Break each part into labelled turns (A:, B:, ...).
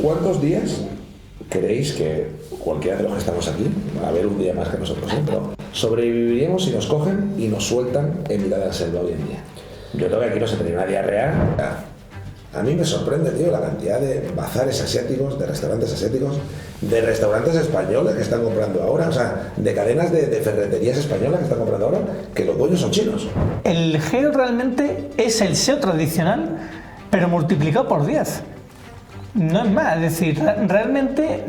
A: ¿cuántos días creéis que cualquiera de los que estamos aquí, a ver un día más que nosotros, pero sobreviviríamos si nos cogen y nos sueltan en mitad de la selva hoy en día? Yo creo que aquí no se tendría una diarrea. A mí me sorprende, tío, la cantidad de bazares asiáticos, de restaurantes asiáticos, de restaurantes españoles que están comprando ahora, o sea, de cadenas de ferreterías españolas que están comprando ahora, que los dueños son chinos.
B: El geo realmente es el SEO tradicional, pero multiplicado por 10. No es más, es decir, realmente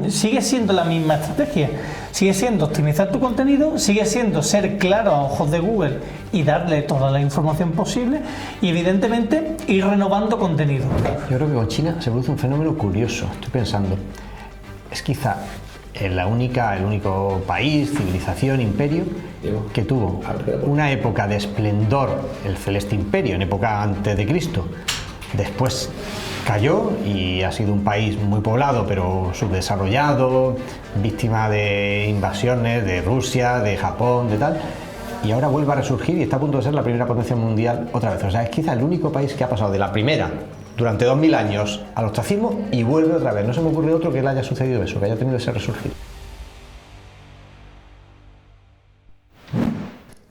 B: sigue siendo la misma estrategia. Sigue siendo optimizar tu contenido, sigue siendo ser claro a ojos de Google y darle toda la información posible y evidentemente ir renovando contenido.
C: Yo creo que con China se produce un fenómeno curioso. Estoy pensando, es quizá el único país, civilización, imperio que tuvo una época de esplendor, el Celeste Imperio, en época antes de Cristo. Después cayó y ha sido un país muy poblado pero subdesarrollado, víctima de invasiones de Rusia, de Japón, de tal, y ahora vuelve a resurgir y está a punto de ser la primera potencia mundial otra vez. O sea, es quizá el único país que ha pasado de la primera durante 2000 años al ostracismo y vuelve otra vez. No se me ocurre otro que le haya sucedido eso, que haya tenido ese resurgir.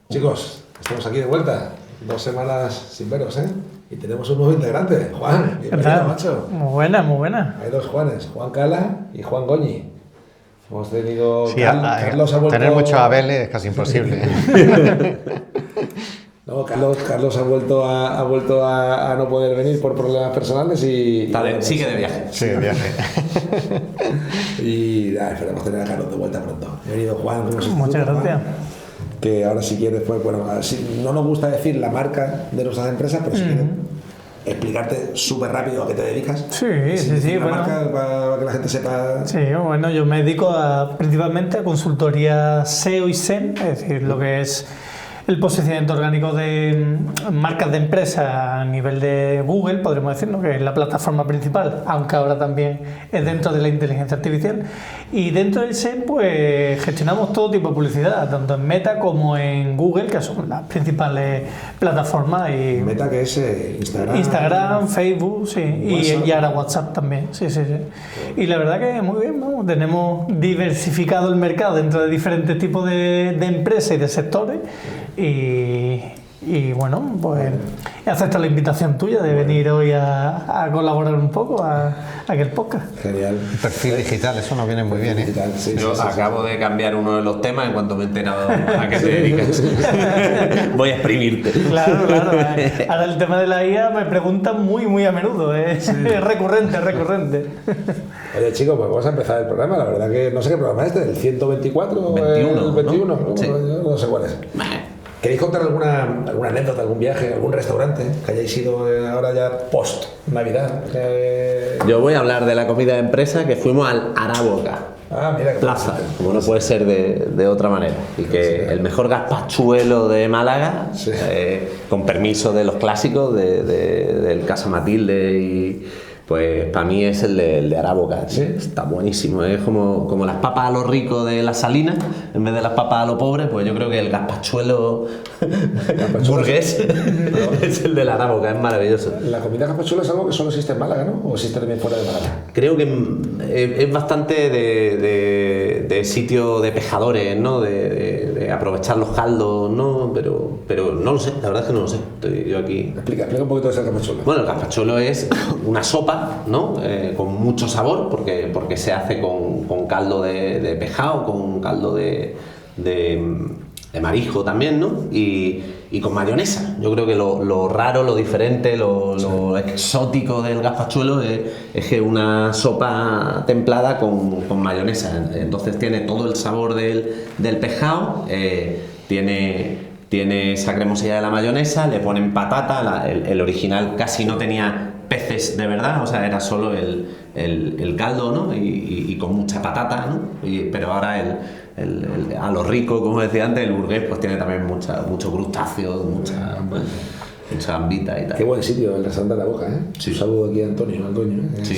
A: Chicos, estamos aquí de vuelta, 2 semanas sin veros, ¿eh? Y tenemos un nuevo integrante, Juan. Bienvenido, macho.
B: Muy buena, muy buena.
A: Hay 2 Juanes, Juan Cala y Juan Goñi. Hemos tenido...
D: Sí,
A: Carlos ha vuelto...
D: tener muchos Abeles es casi imposible.
A: No, Carlos ha vuelto a no poder venir por problemas personales y...
E: Sigue de viaje.
D: Sí, de viaje.
A: Y esperamos tener a Carlos de vuelta pronto. Bienvenido, Juan.
B: Muchas gracias.
A: Que ahora si quieres, pues bueno, no nos gusta decir la marca de nuestras empresas, pero si quieres explicarte súper rápido a qué te dedicas.
B: Sí,
A: La
B: bueno.
A: marca para que la gente sepa.
B: Sí, bueno, yo me dedico principalmente a consultoría SEO y SEM, es decir, lo que es el posicionamiento orgánico de marcas de empresa a nivel de Google, podríamos decir, ¿no? Que es la plataforma principal, aunque ahora también es dentro de la inteligencia artificial. Y dentro del SEM, pues gestionamos todo tipo de publicidad, tanto en Meta como en Google, que son las principales plataformas. Y
A: Meta, que es
B: Instagram, Facebook, sí, y ahora WhatsApp también, sí. Y la verdad que muy bien, ¿no? Tenemos diversificado el mercado dentro de diferentes tipos de empresas y de sectores. Y bueno, pues acepto la invitación tuya de venir hoy a colaborar un poco a aquel podcast.
A: Genial.
D: Perfil digital, eso nos viene muy bien, ¿eh?
A: Digital, sí,
E: Yo
A: sí.
E: acabo de cambiar uno de los temas en cuanto me he enterado a qué te dedicas. Voy a exprimirte.
B: Claro. Ahora el tema de la IA me preguntan muy a menudo, es recurrente.
A: Oye, chicos, pues vamos a empezar el programa. La verdad que no sé qué programa es este, el 124
E: 21,
A: el 21, ¿no?
E: Sí.
A: Yo no sé cuál es. ¿Queréis contar alguna anécdota, algún viaje, algún restaurante que hayáis ido ahora ya post Navidad?
E: Yo voy a hablar de la comida de empresa que fuimos al Araboca
A: Mira qué
E: Plaza, como no puede ser de otra manera. Y que el mejor gazpachuelo de Málaga,
A: Sí.
E: con permiso de los clásicos del Casa Matilde y... Pues para mí es el de Araboca,
A: ¿Sí?
E: Está buenísimo, es como las papas a lo rico de las Salinas, en vez de las papas a lo pobre, pues yo creo que el gazpachuelo burgués es el de la Araboca, es maravilloso.
A: La comida gazpachuelo es algo que solo existe en Málaga, ¿no? ¿O existe también fuera de Málaga?
E: Creo que es bastante de sitio de pescadores, ¿no? De aprovechar los caldos, ¿no? Pero no lo sé, la verdad es que no lo sé, estoy yo aquí...
A: Explica un poquito de ese gazpachuelo.
E: Bueno, el gazpachuelo es una sopa, ¿no? Con mucho sabor, porque se hace con caldo de pescado, con caldo de marisco también, ¿no? Y con mayonesa. Yo creo que lo raro, lo diferente, lo exótico del gazpachuelo es que una sopa templada con mayonesa. Entonces tiene todo el sabor del pescado, tiene esa cremosidad de la mayonesa, le ponen patata, el original casi no tenía peces de verdad, o sea, era solo el caldo, ¿no? Y con mucha patata, ¿no? Pero ahora a lo rico, como decía antes, el burgués pues tiene también mucho crustáceo, mucha gambita y tal.
A: Qué buen sitio el restaurante de La Boca, ¿eh?
E: Sí.
A: Un saludo aquí a Antonio, al dueño, ¿eh?
E: Sí.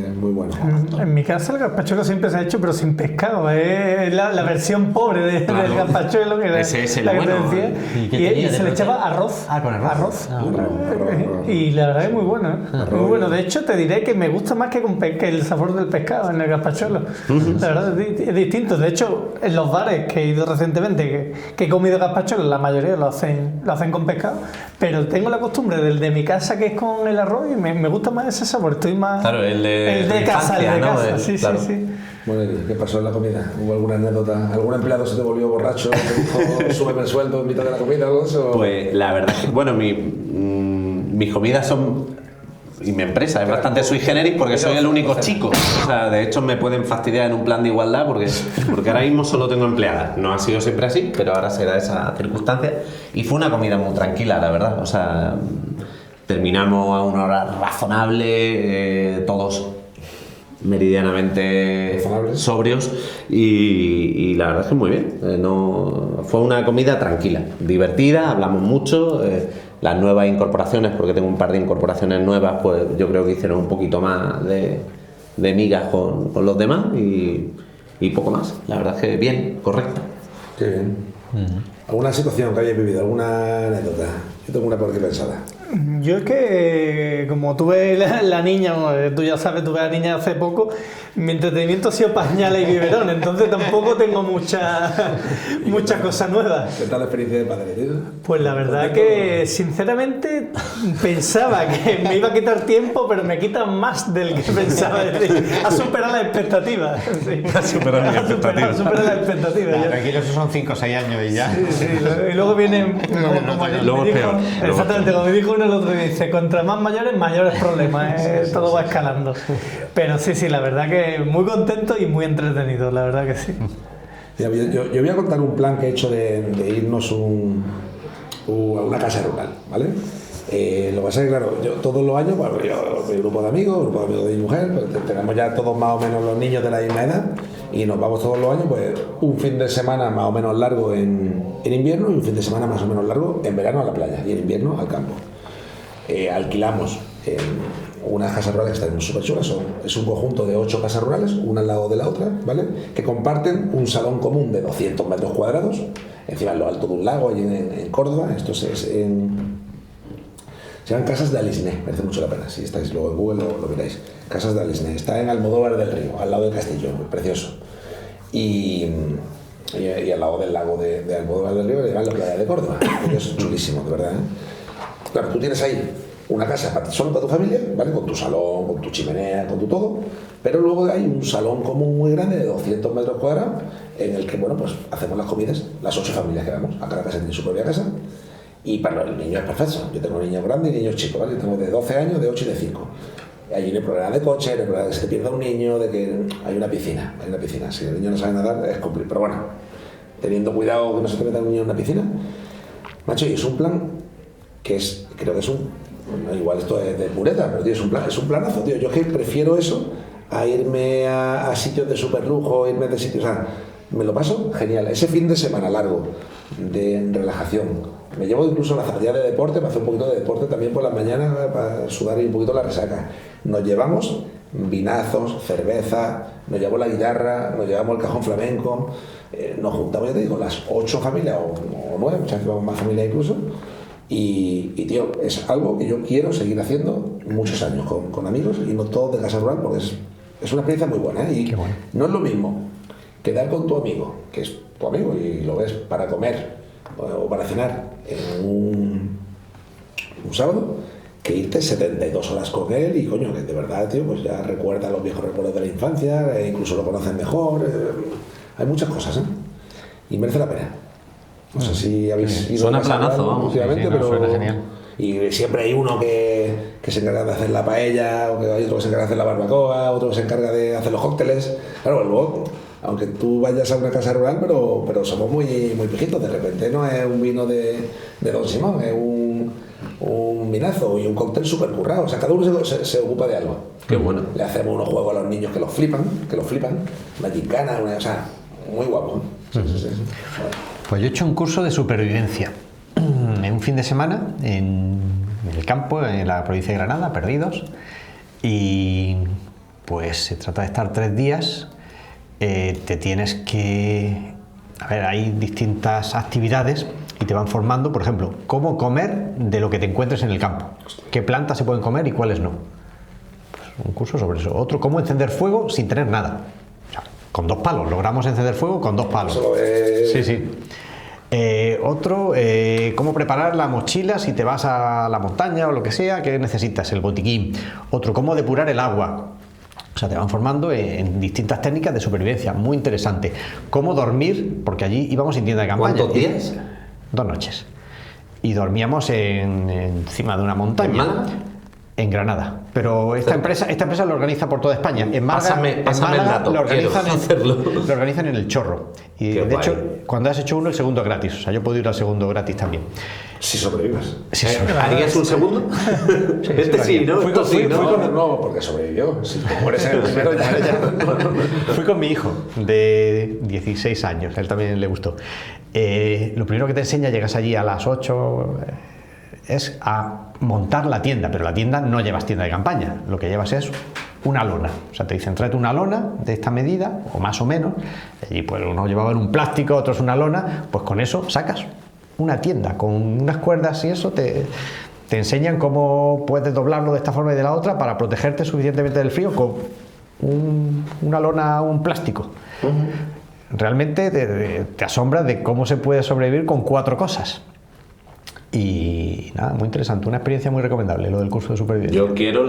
A: Es muy bueno.
B: En mi casa el gazpachuelo siempre se ha hecho, pero sin pescado. Es la versión pobre
E: Claro.
B: del gazpachuelo, que
E: Ese es el
B: la que te
E: bueno.
B: decía.
C: ¿Y qué
B: Y
C: tenía de
B: se le
C: proteína?
B: echaba arroz.
C: Ah, con arroz.
A: Arroz.
B: Y la verdad es muy bueno, ¿eh?
A: Arroz.
B: Muy bueno. De hecho, te diré que me gusta más que el sabor del pescado en el gazpachuelo. La verdad es distinto. De hecho, en los bares que he ido recientemente, que he comido gazpachuelo, la mayoría lo hacen con pescado. Pero tengo la costumbre del de mi casa, que es con el arroz, y me gusta más ese sabor. Estoy más.
E: Claro, el de
B: casa,
E: infancia,
B: el de
E: ¿no?
B: casa. Sí,
E: Claro.
B: sí.
A: Bueno, ¿y qué pasó en la comida? ¿Hubo alguna anécdota? ¿Algún empleado se te volvió borracho? ¿Te dijo, súbeme el sueldo en mitad de la comida o algo de eso?
E: Pues la verdad es que, bueno, mis comidas son. Y mi empresa es bastante sui generis porque soy el único chico. O sea, de hecho me pueden fastidiar en un plan de igualdad porque ahora mismo solo tengo empleadas. No ha sido siempre así, pero ahora será esa circunstancia. Y fue una comida muy tranquila, la verdad. O sea, terminamos a una hora razonable, todos meridianamente
A: Razonables.
E: sobrios y la verdad es que muy bien. Fue una comida tranquila, divertida, hablamos mucho. Las nuevas incorporaciones, porque tengo un par de incorporaciones nuevas, pues yo creo que hicieron un poquito más de migas con los demás y poco más. La verdad es que bien, correcto.
A: Qué bien. ¿Alguna situación que hayáis vivido? ¿Alguna anécdota? Yo tengo una por aquí pensada.
B: Yo es que, como tuve la niña, tú ya sabes, tuve la niña hace poco, mi entretenimiento ha sido pañales y biberón, entonces tampoco tengo muchas cosas nuevas.
A: ¿Qué tal la experiencia de padre, tío?
B: Pues la verdad que, sinceramente, pensaba que me iba a quitar tiempo, pero me quita más del que pensaba. Es decir, ha superado las expectativas. Sí.
E: Ha superado mis expectativas.
B: Ha superado las expectativas. ya.
D: Tranquilo, esos son 5 o 6 años y ya.
B: Sí, y luego viene
E: luego es peor,
B: exactamente, como me dijo uno el otro día, dice, contra más mayores problemas, todo va escalando. Pero sí, la verdad que muy contento y muy entretenido, la verdad que sí.
A: Mira, yo voy a contar un plan que he hecho de irnos a una casa rural, ¿vale? Lo que pasa es que, claro, yo todos los años, bueno, mi grupo de amigos de mi mujer, pues, tenemos ya todos más o menos los niños de la misma edad y nos vamos todos los años, pues un fin de semana más o menos largo en invierno y un fin de semana más o menos largo en verano a la playa y en invierno al campo. Alquilamos unas casas rurales que están súper chulas, es un conjunto de 8 casas rurales, una al lado de la otra, ¿vale? Que comparten un salón común de 200 metros cuadrados, encima en lo alto de un lago, allí en Córdoba. Esto se llaman Casas de Alisné, merece mucho la pena, si estáis luego en Google lo miráis. Casas de Alisné, está en Almodóvar del Río, al lado del castillo, precioso. Y al lado del lago de Almodóvar del Río le llaman la playa de Córdoba, que es chulísimo, de verdad, ¿eh? Claro, tú tienes ahí una casa solo para tu familia, ¿vale? Con tu salón, con tu chimenea, con tu todo, pero luego hay un salón común muy grande de 200 metros cuadrados en el que, bueno, pues hacemos las comidas, las 8 familias que vamos, a cada casa tiene su propia casa y para el niño es perfecto. Yo tengo niños grandes y niños chicos, ¿vale? Yo tengo de 12 años, de 8 y de 5. Allí no hay problema de coche, no hay problema de que se te pierda un niño, de que hay una piscina. Si el niño no sabe nadar es cumplir, pero bueno, teniendo cuidado que no se te meta un niño en una piscina. Macho, y es un plan que creo que es igual esto es de pureza, pero tío, es un planazo, tío. Yo es que prefiero eso a irme a sitios de super lujo, irme de sitios, o sea, me lo paso genial. Ese fin de semana largo de relajación, me llevo incluso la zapatilla de deporte para hacer un poquito de deporte también por las mañanas, para sudar y un poquito la resaca. Nos llevamos vinazos, cerveza, nos llevamos la guitarra, nos llevamos el cajón flamenco, nos juntamos, ya te digo, las 8 familias o 9, muchas veces vamos más familias incluso. Y tío, es algo que yo quiero seguir haciendo muchos años con amigos y no todos de casa rural, porque es una experiencia muy buena, ¿eh? Y
C: bueno.
A: no es lo mismo quedar con tu amigo, que es tu amigo y lo ves para comer o para cenar en un sábado, que irte 72 horas con él y coño, que de verdad, tío, pues ya recuerda los viejos recuerdos de la infancia, incluso lo conoces mejor, hay muchas cosas, ¿eh? Y merece la pena. No sé si habéis ido
E: Suena
A: a casa
E: planazo,
A: rural
E: vamos.
A: últimamente,
D: Sí, no,
A: pero
D: suena genial.
A: y siempre hay uno que se encarga de hacer la paella, o que hay otro que se encarga de hacer la barbacoa, otro que se encarga de hacer los cócteles. Claro, luego, aunque tú vayas a una casa rural, pero somos muy pijitos. De repente no es un vino de Don Simón, es un vinazo y un cóctel súper currado. O sea, cada uno se ocupa de algo.
E: Qué bueno.
A: Le hacemos unos juegos a los niños que los flipan, una gincana, o sea, muy guapo. Sí.
C: Pues yo he hecho un curso de supervivencia. un fin de semana en el campo, en la provincia de Granada, perdidos, y pues se trata de estar 3 días. Te tienes que... A ver, hay distintas actividades y te van formando, por ejemplo, cómo comer de lo que te encuentres en el campo, qué plantas se pueden comer y cuáles no. Pues un curso sobre eso. Otro, cómo encender fuego sin tener nada. O sea, con 2 palos, logramos encender fuego con 2 palos. Sí, sí. Otro, cómo preparar la mochila si te vas a la montaña o lo que sea, que necesitas, el botiquín. Otro, cómo depurar el agua. O sea, te van formando en distintas técnicas de supervivencia, muy interesante. Cómo dormir, porque allí íbamos sin tienda de campaña.
E: ¿Cuántos días?
C: 2 noches. Y dormíamos encima de una montaña.
E: ¿En Málaga?
C: En Granada. Pero esta empresa lo organiza por toda España. En Málaga,
E: pásame el dato,
C: lo organizan,
E: quiero hacerlo.
C: Lo organizan en El Chorro. Y
E: Qué
C: de hecho,
E: guay.
C: cuando has hecho uno, el segundo es gratis. O sea, yo puedo ir al segundo gratis también.
A: Si sobrevives.
C: Sí,
E: ¿Harías un segundo?
C: Sí,
E: Este sí, ¿no? Esto sí, ¿no?
A: No, porque sobrevivió. Si te mueres en el primero, ya.
C: Fui con mi hijo de 16 años, a él también le gustó. Lo primero que te enseña, llegas allí a las 8, es a montar la tienda, pero la tienda no llevas tienda de campaña, lo que llevas es una lona. O sea, te dicen, tráete una lona de esta medida, o más o menos, y pues unos llevaban un plástico, otros una lona, pues con eso sacas una tienda, con unas cuerdas y eso te enseñan cómo puedes doblarlo de esta forma y de la otra para protegerte suficientemente del frío con una lona, un plástico. Realmente te asombras de cómo se puede sobrevivir con 4 cosas. Y nada, muy interesante, una experiencia muy recomendable lo del curso de supervivencia.
E: Yo quiero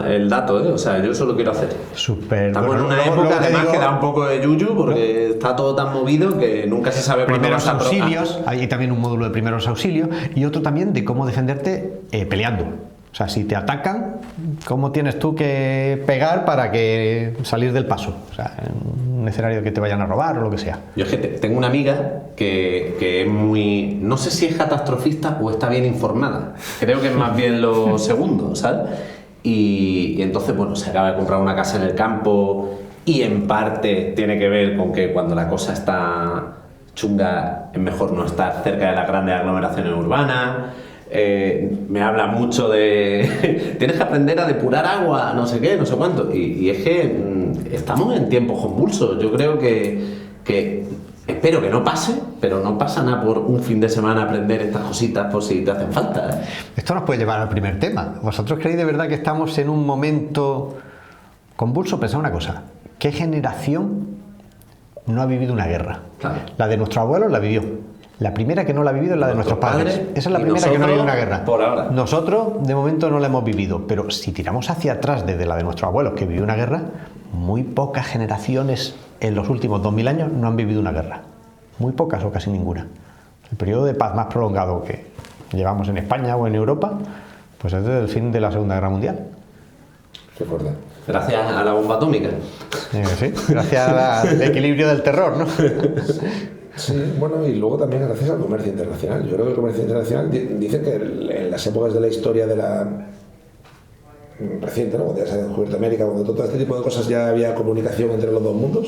E: el dato, ¿eh? O sea, yo eso lo quiero hacer.
C: Súper.
E: Estamos
C: Bueno,
E: en una
C: luego
E: época
C: te
E: además
C: digo,
E: que da un poco de yuyu porque está todo tan movido que nunca se sabe cuándo
C: primeros
E: vas a
C: auxilios, hay también un módulo de primeros auxilios y otro también de cómo defenderte peleando. O sea, si te atacan, ¿cómo tienes tú que pegar para que salir del paso? O sea, en un escenario que te vayan a robar o lo que sea.
E: Yo es que tengo una amiga que es muy... No sé si es catastrofista o está bien informada. Creo que es más bien lo segundo, ¿sabes? Y entonces, bueno, se acaba de comprar una casa en el campo y en parte tiene que ver con que cuando la cosa está chunga es mejor no estar cerca de las grandes aglomeraciones urbanas. Me habla mucho de tienes que aprender a depurar agua, no sé qué, no sé cuánto, y es que estamos en tiempos convulsos. Yo creo que espero que no pase, pero no pasa nada por un fin de semana aprender estas cositas por si te hacen falta, ¿eh?
C: Esto nos puede llevar al primer tema. ¿Vosotros creéis de verdad que estamos en un momento convulso? Pensad una cosa, ¿qué generación no ha vivido una guerra?
E: Claro.
C: La de nuestros abuelos la vivió. La primera que no la ha vivido es la de nuestros padres. Esa es la
E: y
C: primera que no ha vivido una
E: nosotros,
C: guerra.
E: por ahora.
C: Nosotros, de momento, no la hemos vivido. Pero si tiramos hacia atrás desde la de nuestros abuelos que vivió una guerra, muy pocas generaciones en los últimos 2000 años no han vivido una guerra. Muy pocas o casi ninguna. El periodo de paz más prolongado que llevamos en España o en Europa, pues es desde el fin de la Segunda Guerra Mundial.
A: Qué fuerte.
E: Gracias a la bomba atómica.
C: Sí, gracias al equilibrio del terror, ¿no?
A: Sí, bueno, y luego también gracias al comercio internacional. Yo creo que el comercio internacional dicen que en las épocas de la historia de la reciente, ¿no? Cuando ya se ha descubierto América, cuando todo este tipo de cosas ya había comunicación entre los dos mundos,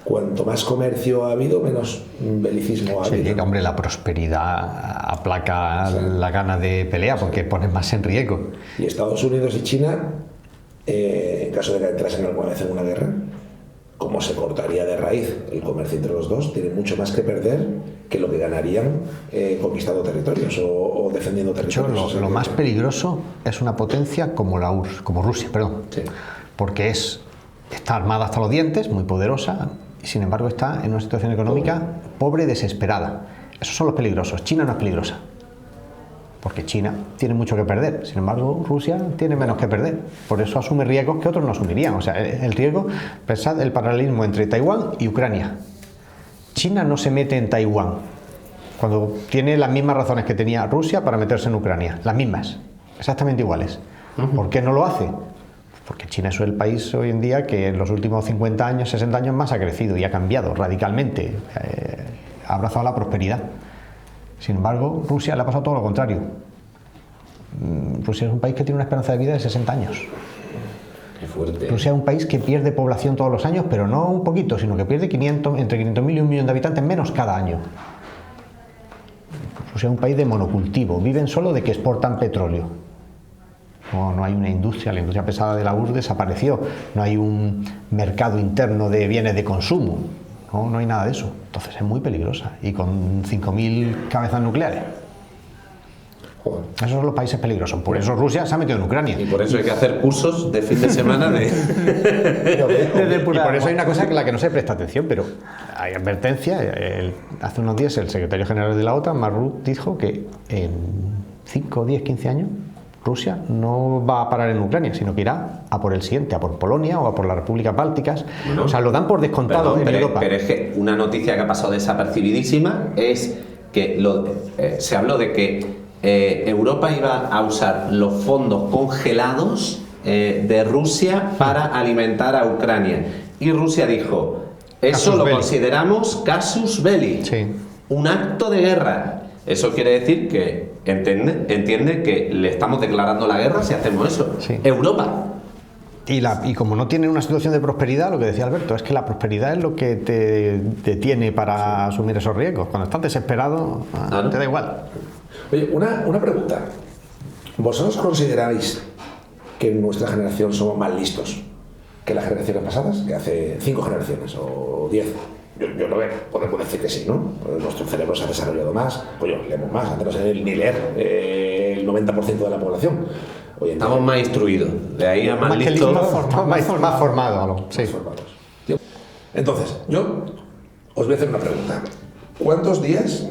A: cuanto más comercio ha habido, menos belicismo ha habido.
C: Sí, hombre, la prosperidad aplaca la gana de pelea porque pones más en riesgo.
A: Y Estados Unidos y China, en caso de que entrasen alguna vez en una guerra, como se cortaría de raíz el comercio entre los dos, tienen mucho más que perder que lo que ganarían conquistando territorios o defendiendo territorios.
C: De hecho, lo más peligroso es una potencia como como Rusia, perdón.
A: Sí.
C: Porque está armada hasta los dientes, muy poderosa, y sin embargo está en una situación económica pobre, desesperada. Esos son los peligrosos. China no es peligrosa, porque China tiene mucho que perder. Sin embargo, Rusia tiene menos que perder. Por eso asume riesgos que otros no asumirían. O sea, el riesgo, pensad el paralelismo entre Taiwán y Ucrania. China no se mete en Taiwán cuando tiene las mismas razones que tenía Rusia para meterse en Ucrania. Las mismas, exactamente iguales. ¿Por qué no lo hace? Porque China es el país hoy en día que en los últimos 50 años, 60 años más ha crecido y ha cambiado radicalmente. Ha abrazado la prosperidad. Sin embargo, Rusia le ha pasado todo lo contrario. Rusia es un país que tiene una esperanza de vida de 60 años.
E: Qué fuerte.
C: Rusia es un país que pierde población todos los años, pero no un poquito, sino que pierde entre 500.000 y 1 millón de habitantes menos cada año. Rusia es un país de monocultivo, viven solo de que exportan petróleo. No hay una industria, la industria pesada de la URSS desapareció, no hay un mercado interno de bienes de consumo, no hay nada de eso. Entonces es muy peligrosa y con 5.000 cabezas nucleares.
A: Joder.
C: Esos son los países peligrosos, por eso Rusia se ha metido en Ucrania.
E: Y por eso hay que hacer cursos de fin de semana de...
C: Y por eso hay una cosa que la que no se presta atención, pero hay advertencia. Hace unos días el secretario general de la OTAN, Mark Rutte, dijo que en 5, 10, 15 años Rusia no va a parar en Ucrania, sino que irá a por el siguiente, a por Polonia o a por las repúblicas bálticas.
E: Bueno,
C: o sea, lo dan por descontado en Europa.
E: Pero es que una noticia que ha pasado desapercibidísima es que se habló de que Europa iba a usar los fondos congelados de Rusia para alimentar a Ucrania. Y Rusia dijo, eso lo consideramos casus belli, un acto de guerra. Eso quiere decir que entiende que le estamos declarando la guerra si hacemos eso. Europa.
C: Y como no tienen una situación de prosperidad, lo que decía Alberto, es que la prosperidad es lo que te detiene para asumir esos riesgos. Cuando estás desesperado, te da igual.
A: Oye, una pregunta. ¿Vosotros consideráis que en nuestra generación somos más listos que las generaciones pasadas? Que hace 5 generaciones o 10. Yo creo que podemos decir que sí, ¿no? Pues nuestro cerebro se ha desarrollado más, pues leemos más, antes no sabía ni leer el 90% de la población. Hoy en día,
E: estamos más instruidos, de ahí a más listos.
C: Más formados. Sí.
A: Más formados. Entonces, yo os voy a hacer una pregunta. ¿Cuántos días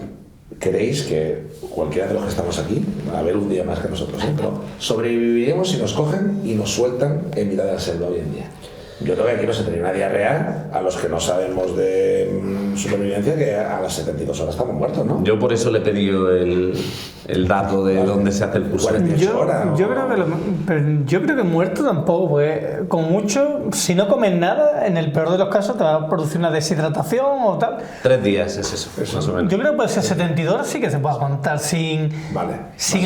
A: queréis que cualquiera de los que estamos aquí, a ver un día más que nosotros, pero sobreviviremos si nos cogen y nos sueltan en mitad de la selva hoy en día? Yo creo que aquí no se tenía una diarrea a los que no sabemos de supervivencia, que a las 72 horas estamos muertos, ¿no?
E: Yo por eso le he pedido el dato de dónde se hace el curso.
A: 48 horas.
B: Yo creo que muerto tampoco, porque con mucho, si no comes nada, en el peor de los casos te va a producir una deshidratación o tal.
E: 3 días es eso, más o menos.
B: Yo creo que puede ser 72 horas sí que se puede aguantar sin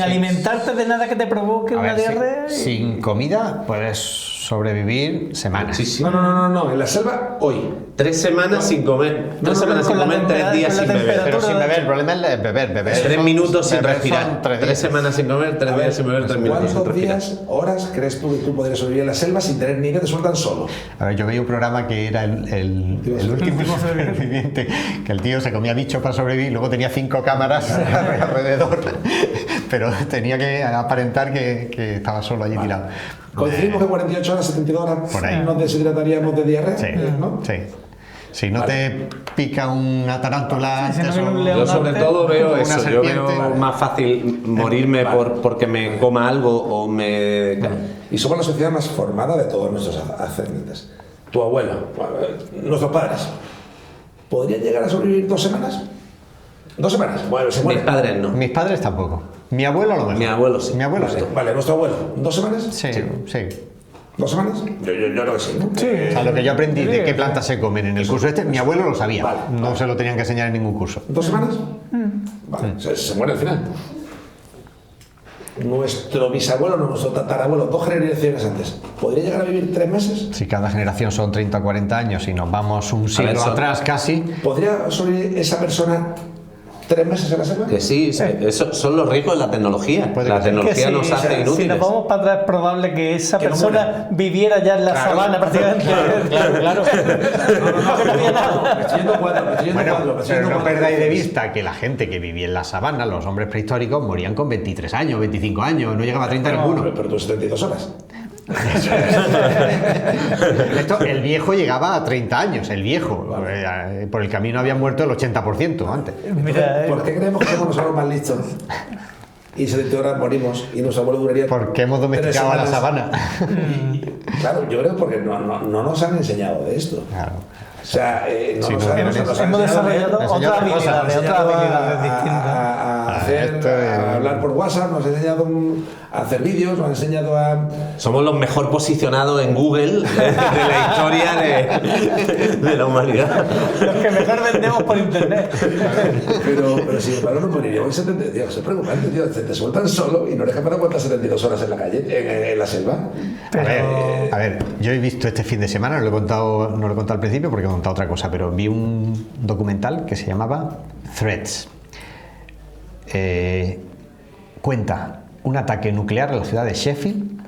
B: alimentarte de nada que te provoque una diarrea.
C: Sin comida puedes sobrevivir semanas.
E: Sí.
A: No, en la selva hoy.
E: 3 semanas sin comer. 3 semanas sin comer, 3 días sin beber.
C: Pero sin beber, el problema es beber.
E: 3 minutos sin respirar.
C: 3
E: 3 semanas sin comer, 3 días sin beber, 3 minutos sin
A: ¿Cuántos
E: respirar.
A: días, horas crees tú que tú podrías sobrevivir en la selva sin tener ni idea, te sueltan solo?
C: A ver, yo veía un programa que era el último sobreviviente, que el tío se comía bichos para sobrevivir y luego tenía 5 cámaras alrededor, pero tenía que aparentar que estaba solo allí tirado.
A: ¿Coincidimos que 48 horas, 72 horas
C: Por ahí.
A: nos deshidrataríamos de diarrea?
C: Sí,
A: ¿no?
C: sí. Si no te pica una tarántula,
B: Si no viene un león.
E: Yo sobre todo veo
C: Una
E: eso, yo
C: serpiente.
E: veo más fácil morirme porque me coma algo o me...
A: Y somos la sociedad más formada de todos nuestros ascendientes. Tu abuelo, nuestros padres, ¿podrían llegar a sobrevivir 2 semanas? 2 semanas. Bueno, se
E: Mis
A: mueren.
E: padres no.
C: mis padres tampoco. Mi abuelo a lo mejor.
E: Mi abuelo sí.
C: Mi abuelo sí.
A: Vale, nuestro abuelo, 2 semanas.
C: Sí.
A: 2 semanas. Yo creo que sí, ¿no?
C: O sea, lo que yo aprendí de qué plantas se comen en el curso mi abuelo lo sabía. No se lo tenían que enseñar en ningún curso.
A: 2 semanas. Vale, se muere al final. Nuestro bisabuelo, no, nuestro tatarabuelo, 2 generaciones antes, ¿podría llegar a vivir 3 meses?
C: Si cada generación son 30 o 40 años y nos vamos un siglo
E: eso-
C: atrás casi,
A: ¿Podría sobrevivir esa persona 3 meses en la selva?
E: Que sí, eso son los riesgos de la tecnología.
C: Puede
E: La
C: que sí.
E: tecnología
B: Que
E: nos
B: sí,
E: hace
B: si
E: inútiles.
B: nos vamos para atrás, es probable que esa
A: Que no
B: persona viviera ya en la sabana prácticamente.
C: claro.
B: Porque no había nada.
A: Me estoy yendo cuatro,
C: Pero no perdáis de vista que la gente que vivía en la sabana, los hombres prehistóricos, morían con 23 años, 25 años, no llegaba a 30 ninguno.
A: Pero tú 72 horas.
C: El viejo llegaba a 30 años, el viejo. Por el camino había muerto el 80% antes.
B: Mira,
A: ¿Por qué creemos que somos nosotros más listos? Y 70 horas morimos y nuestro abuelo duraría.
C: Porque hemos domesticado a la
A: 3 semanas.
C: sabana.
A: Claro, yo creo porque no nos han enseñado de esto.
C: Claro.
A: O sea,
C: Sí,
A: nos
C: no,
A: han
C: hemos
A: enseñado
B: desarrollado
C: Nos
B: otras
C: enseñado cosas,
B: habilidades, otras habilidades distintas.
A: a hacer,
C: esto es-
A: a hablar por WhatsApp, nos han enseñado a hacer vídeos, nos han enseñado a.
E: Somos los mejor posicionados en Google de la historia de la humanidad.
B: los que mejor vendemos por internet.
A: Pero sin embargo, no moriríamos en 70. Tío, es preocupante, tío. Te sueltan solo y no eres capaz de aguantar 72 horas en la calle, en la selva.
C: A ver, yo he visto este fin de semana, no lo he contado al principio porque he contado otra cosa, pero vi un documental que se llamaba Threads. cuenta un ataque nuclear en la ciudad de Sheffield.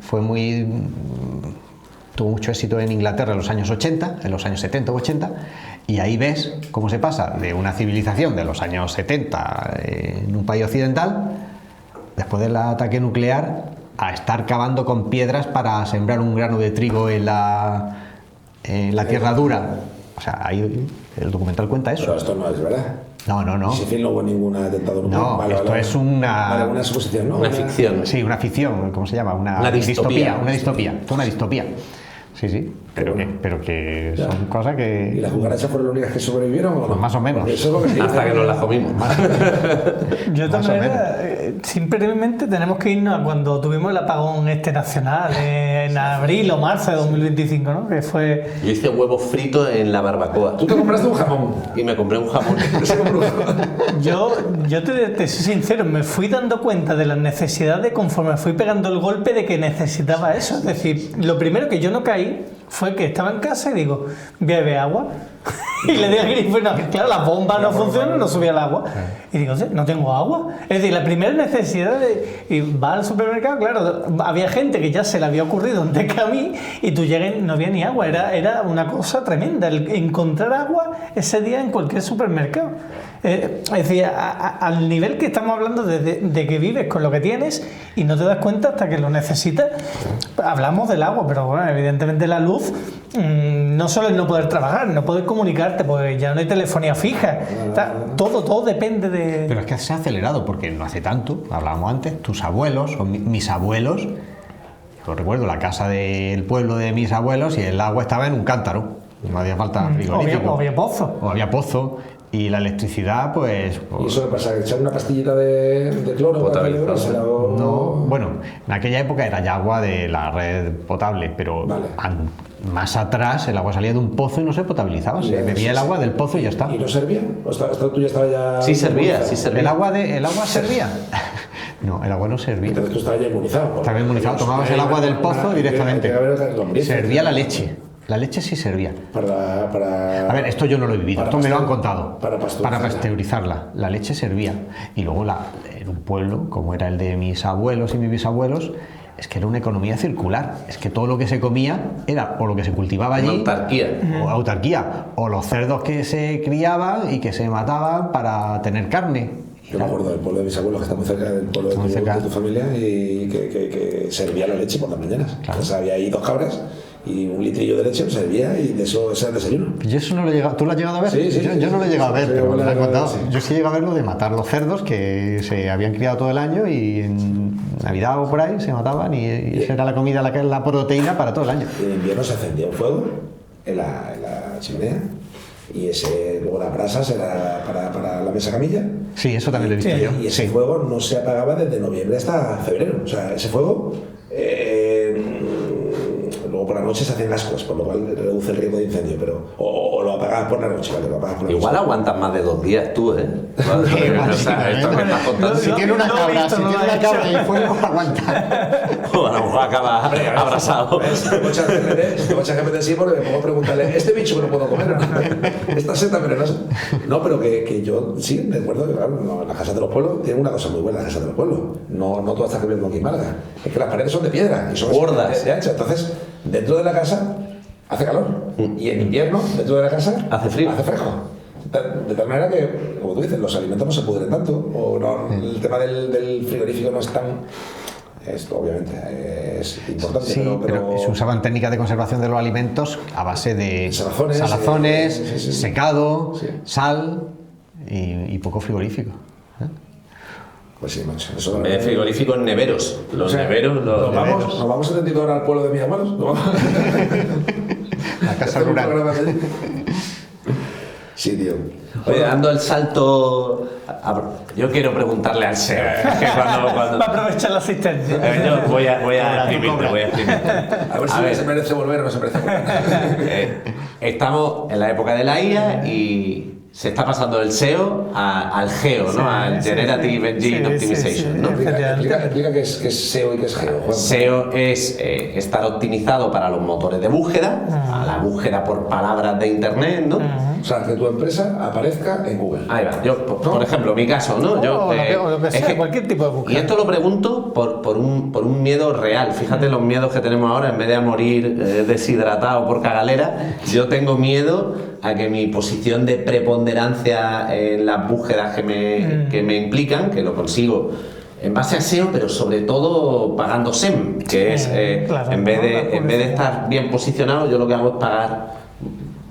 C: Tuvo mucho éxito en Inglaterra en los años 80, en los años 70 o 80, y ahí ves cómo se pasa de una civilización de los años 70 en un país occidental, después del ataque nuclear, a estar cavando con piedras para sembrar un grano de trigo en la tierra dura. O sea, ahí el documental cuenta eso.
A: Pero esto no es verdad.
C: No.
A: Si fin no hubo ningún atentado nuclear.
C: No, esto es una...
A: una suposición, ¿no?
E: Una ficción.
C: Sí, una ficción, ¿cómo se llama? Una
E: distopía.
C: Una distopía. Sí, pero que
A: Ya.
C: son cosas
A: ¿Y
C: que...
A: las cucarachas fueron las únicas que sobrevivieron o no?
C: Pues más o menos.
A: Porque eso es lo que se dice.
E: Hasta que nos la comimos.
B: Yo
C: Más o
B: también, simplemente tenemos que irnos a cuando tuvimos el apagón nacional, en abril o marzo de 2025, ¿no? Que fue...
E: Yo hice huevos fritos en la barbacoa.
A: Tú te compraste un jamón.
E: Y me compré un jamón.
A: Se compró un jamón.
B: Yo te soy sincero, me fui dando cuenta de la necesidad de, conforme fui pegando el golpe, de que necesitaba eso. Es decir, lo primero que yo no caí fue que estaba en casa y digo, voy a beber agua. Y le di al grifo y no, claro, la bomba no funciona, no subía el agua. Y digo, no tengo agua. Es decir, la primera necesidad de... Y va al supermercado, claro, había gente que ya se le había ocurrido antes que a mí, y tú llegas y no había ni agua. Era una cosa tremenda el encontrar agua ese día en cualquier supermercado. Es decir, al nivel que estamos hablando de que vives con lo que tienes y no te das cuenta hasta que lo necesitas. Hablamos del agua, pero bueno, evidentemente la luz, no solo es no poder trabajar, no poder comunicarte, porque ya no hay telefonía fija. Todo depende de...
C: Pero es que se ha acelerado, porque no hace tanto, hablábamos antes, tus abuelos o mis abuelos, yo recuerdo la casa del pueblo de mis abuelos y el agua estaba en un cántaro, no había falta frigorífico.
B: O había pozo.
C: O había pozo. Y la electricidad, pues...
A: ¿Y eso qué pasa? ¿Echar una pastillita de cloro?
E: Potabilizar.
A: Para celebrarse o...?
C: No, bueno, en aquella época era ya agua de la red potable, pero
A: Vale.
C: más atrás el agua salía de un pozo y no se potabilizaba, se bebía el agua del pozo y ya está.
A: ¿Y no servía? ¿O tú ya estabas ya...?
E: Sí servía.
C: ¿El agua servía? No, el agua no servía.
A: Entonces tú estabas ya inmunizado.
C: Estaba inmunizado, tomabas el agua del pozo directamente. Servía la leche. La leche sí servía.
A: Para...
C: A ver, esto yo no lo he vivido, esto me lo han contado.
A: Para
C: pasteurizarla. La leche servía. Y luego en un pueblo, como era el de mis abuelos y mis bisabuelos, es que era una economía circular. Es que todo lo que se comía era o lo que se cultivaba allí. Autarquía. O los cerdos que se criaban y que se mataban para tener carne.
A: Yo me acuerdo del pueblo de mis abuelos, que está muy cerca del pueblo de tu familia, y que servía la leche por las mañanas.
C: Claro.
A: Entonces había ahí 2 cabras y un litrillo de leche servía, y de eso ese era el desayuno.
C: Yo eso no lo he llegado. ¿Tú lo has llegado a ver?
A: Sí.
C: Yo no lo he llegado a ver,
A: Sí,
C: pero me lo han contado.
A: sí.
C: Yo sí he llegado a ver lo de matar los cerdos que se habían criado todo el año y en Navidad o por ahí se mataban y esa era la comida, la proteína para todo el año.
A: Y en invierno se encendía un fuego en la chimenea, y luego las brasas era para la mesa camilla.
C: Sí, eso también lo he visto yo.
A: Y ese
C: Sí.
A: fuego no se apagaba desde noviembre hasta febrero. O sea, ese fuego... luego por la noche se hacen ascuas, por lo cual reduce el riesgo de incendio, pero o lo apagabas por la noche, ¿vale? Lo apagas por la
E: Igual
A: noche.
E: aguantas más de 2 días tú, ¿eh? O sea, esto que estás contando.
C: Si tiene una cabra y fuego, aguanta.
E: O a lo mejor acaba abrasado.
A: Tengo ChatGPT sí, porque me pongo a preguntarle, ¿este bicho me lo puedo comer o no? ¿Esta seta venenosa? No, pero que yo sí, recuerdo que claro, no, las casas de los pueblos tienen una cosa muy buena, las casas de los pueblos. No todas están viviendo aquí en Málaga. Es que las paredes son de piedra y son
E: gordas.
A: de ancha. Entonces, dentro de la casa hace calor. Y en invierno, dentro de la casa
E: Hace frío.
A: Hace fresco. De tal manera que, como tú dices, los alimentos no se pudren tanto. O no, el tema del frigorífico no es tan... Esto obviamente es importante,
C: Sí,
A: pero
C: se usaban técnicas de conservación de los alimentos a base de
A: salazones, sí.
C: secado,
A: Sí.
C: sal y poco frigorífico.
A: pues sí, macho. Eso
E: En vez de frigoríficos, neveros. Los neveros, los neveros.
A: Nos vamos a sentir ahora al pueblo de mis abuelos. ¿No vamos?
C: La casa rural.
A: Sí, tío.
E: Oye, dando el salto... Yo quiero preguntarle al SEO. Es que cuando...
B: Va a aprovechar la asistencia.
E: Yo voy a exprimirte.
A: A ver si se merece volver o no se merece volver.
E: Estamos en la época de la IA y se está pasando del SEO al GEO, ¿no? Al Generative Engine Optimization, ¿no?
A: Explica qué es SEO y qué es GEO. Juan.
E: SEO es estar optimizado para los motores de búsqueda, a la búsqueda por palabras de internet, ¿no?
A: O sea, que tu empresa aparezca en Google.
E: Ahí va. Yo, por ejemplo, mi caso, ¿no?
B: O lo que sea, cualquier tipo de búsqueda.
E: Y esto lo pregunto por un miedo real. Fíjate los miedos que tenemos ahora, en vez de a morir deshidratado por cagalera, yo tengo miedo a que mi posición de preponderancia en las búsquedas que me implican, que lo consigo en base a SEO, pero sobre todo pagando SEM, que es,
B: claro,
E: en vez de estar bien posicionado, yo lo que hago es pagar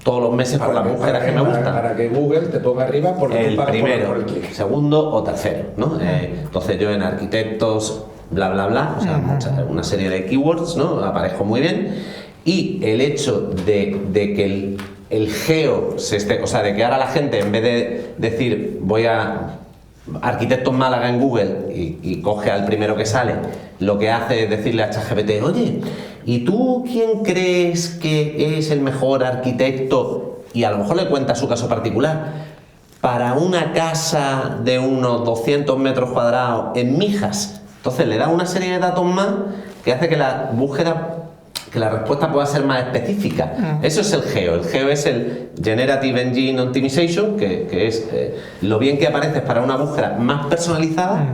E: todos los meses por las búsquedas que me gustan.
A: Para que Google te ponga arriba porque
E: el
A: tú pagas
E: primero,
A: por el clic.
E: segundo o tercero, ¿no? Entonces yo en arquitectos, bla, bla, bla, o sea, una serie de keywords, ¿no? Aparezco muy bien. Y el hecho de que el GEO o sea, de que ahora la gente, en vez de decir voy a Arquitectos Málaga en Google y coge al primero que sale, lo que hace es decirle a ChatGPT, oye, ¿y tú quién crees que es el mejor arquitecto? Y a lo mejor le cuenta su caso particular. Para una casa de unos 200 metros cuadrados en Mijas. Entonces le da una serie de datos más que hace que la búsqueda, que la respuesta pueda ser más específica. Eso es el GEO. El GEO es el Generative Engine Optimization, que es lo bien que apareces para una búsqueda más personalizada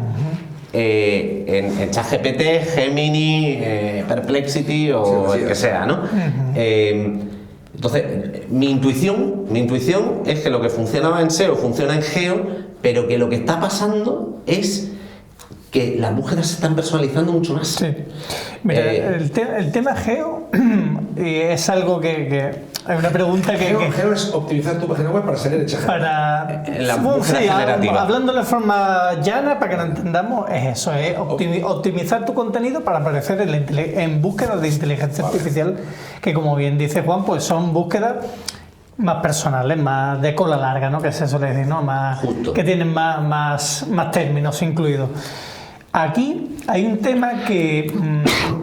E: en ChatGPT, Gemini, Perplexity o el que sea, ¿no? Entonces, mi intuición es que lo que funcionaba en SEO funciona en GEO, pero que lo que está pasando es que las búsquedas se están personalizando mucho más.
B: Sí. Mira, el tema GEO es algo que es una pregunta que
A: GEO es optimizar tu página web para salir hecha.
B: Para
E: la búsqueda generativa.
B: Hablando de forma llana, para que lo entendamos, es eso, es optimizar tu contenido para aparecer en búsquedas de inteligencia artificial, que como bien dice Juan, pues son búsquedas más personales, más de cola larga, ¿no? Que se suele decir, ¿no? Más
E: justo,
B: que tienen más términos incluidos. Aquí hay un tema que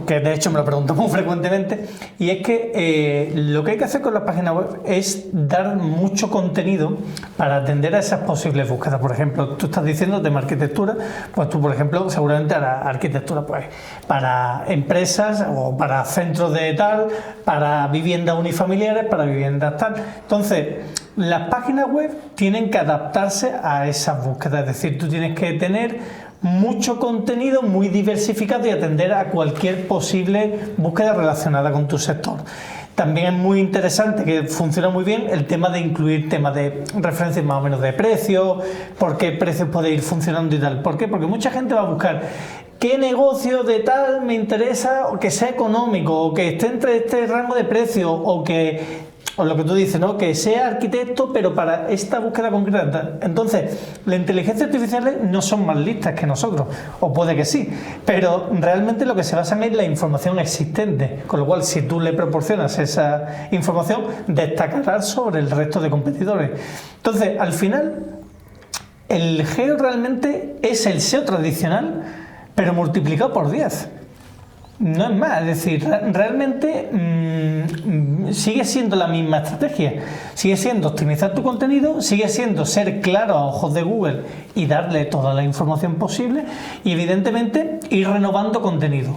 B: de hecho me lo pregunto muy frecuentemente, y es que lo que hay que hacer con las páginas web es dar mucho contenido para atender a esas posibles búsquedas. Por ejemplo, tú estás diciendo tema arquitectura, pues tú, por ejemplo, seguramente harás arquitectura pues para empresas o para centros de tal, para viviendas unifamiliares, para viviendas tal. Entonces, las páginas web tienen que adaptarse a esas búsquedas, es decir, tú tienes que tener mucho contenido muy diversificado y atender a cualquier posible búsqueda relacionada con tu sector. También es muy interesante, que funciona muy bien, el tema de incluir temas de referencias más o menos de precios, por qué precios puede ir funcionando y tal. ¿Por qué? Porque mucha gente va a buscar qué negocio de tal me interesa, o que sea económico, o que esté entre este rango de precios, o lo que tú dices, ¿no? Que sea arquitecto, pero para esta búsqueda concreta. Entonces, las inteligencias artificiales no son más listas que nosotros, o puede que sí, pero realmente lo que se basa es la información existente, con lo cual, si tú le proporcionas esa información, destacará sobre el resto de competidores. Entonces, al final, el GEO realmente es el SEO tradicional, pero multiplicado por 10. No es más, es decir, realmente sigue siendo la misma estrategia, sigue siendo optimizar tu contenido, sigue siendo ser claro a ojos de Google y darle toda la información posible, y evidentemente ir renovando contenido.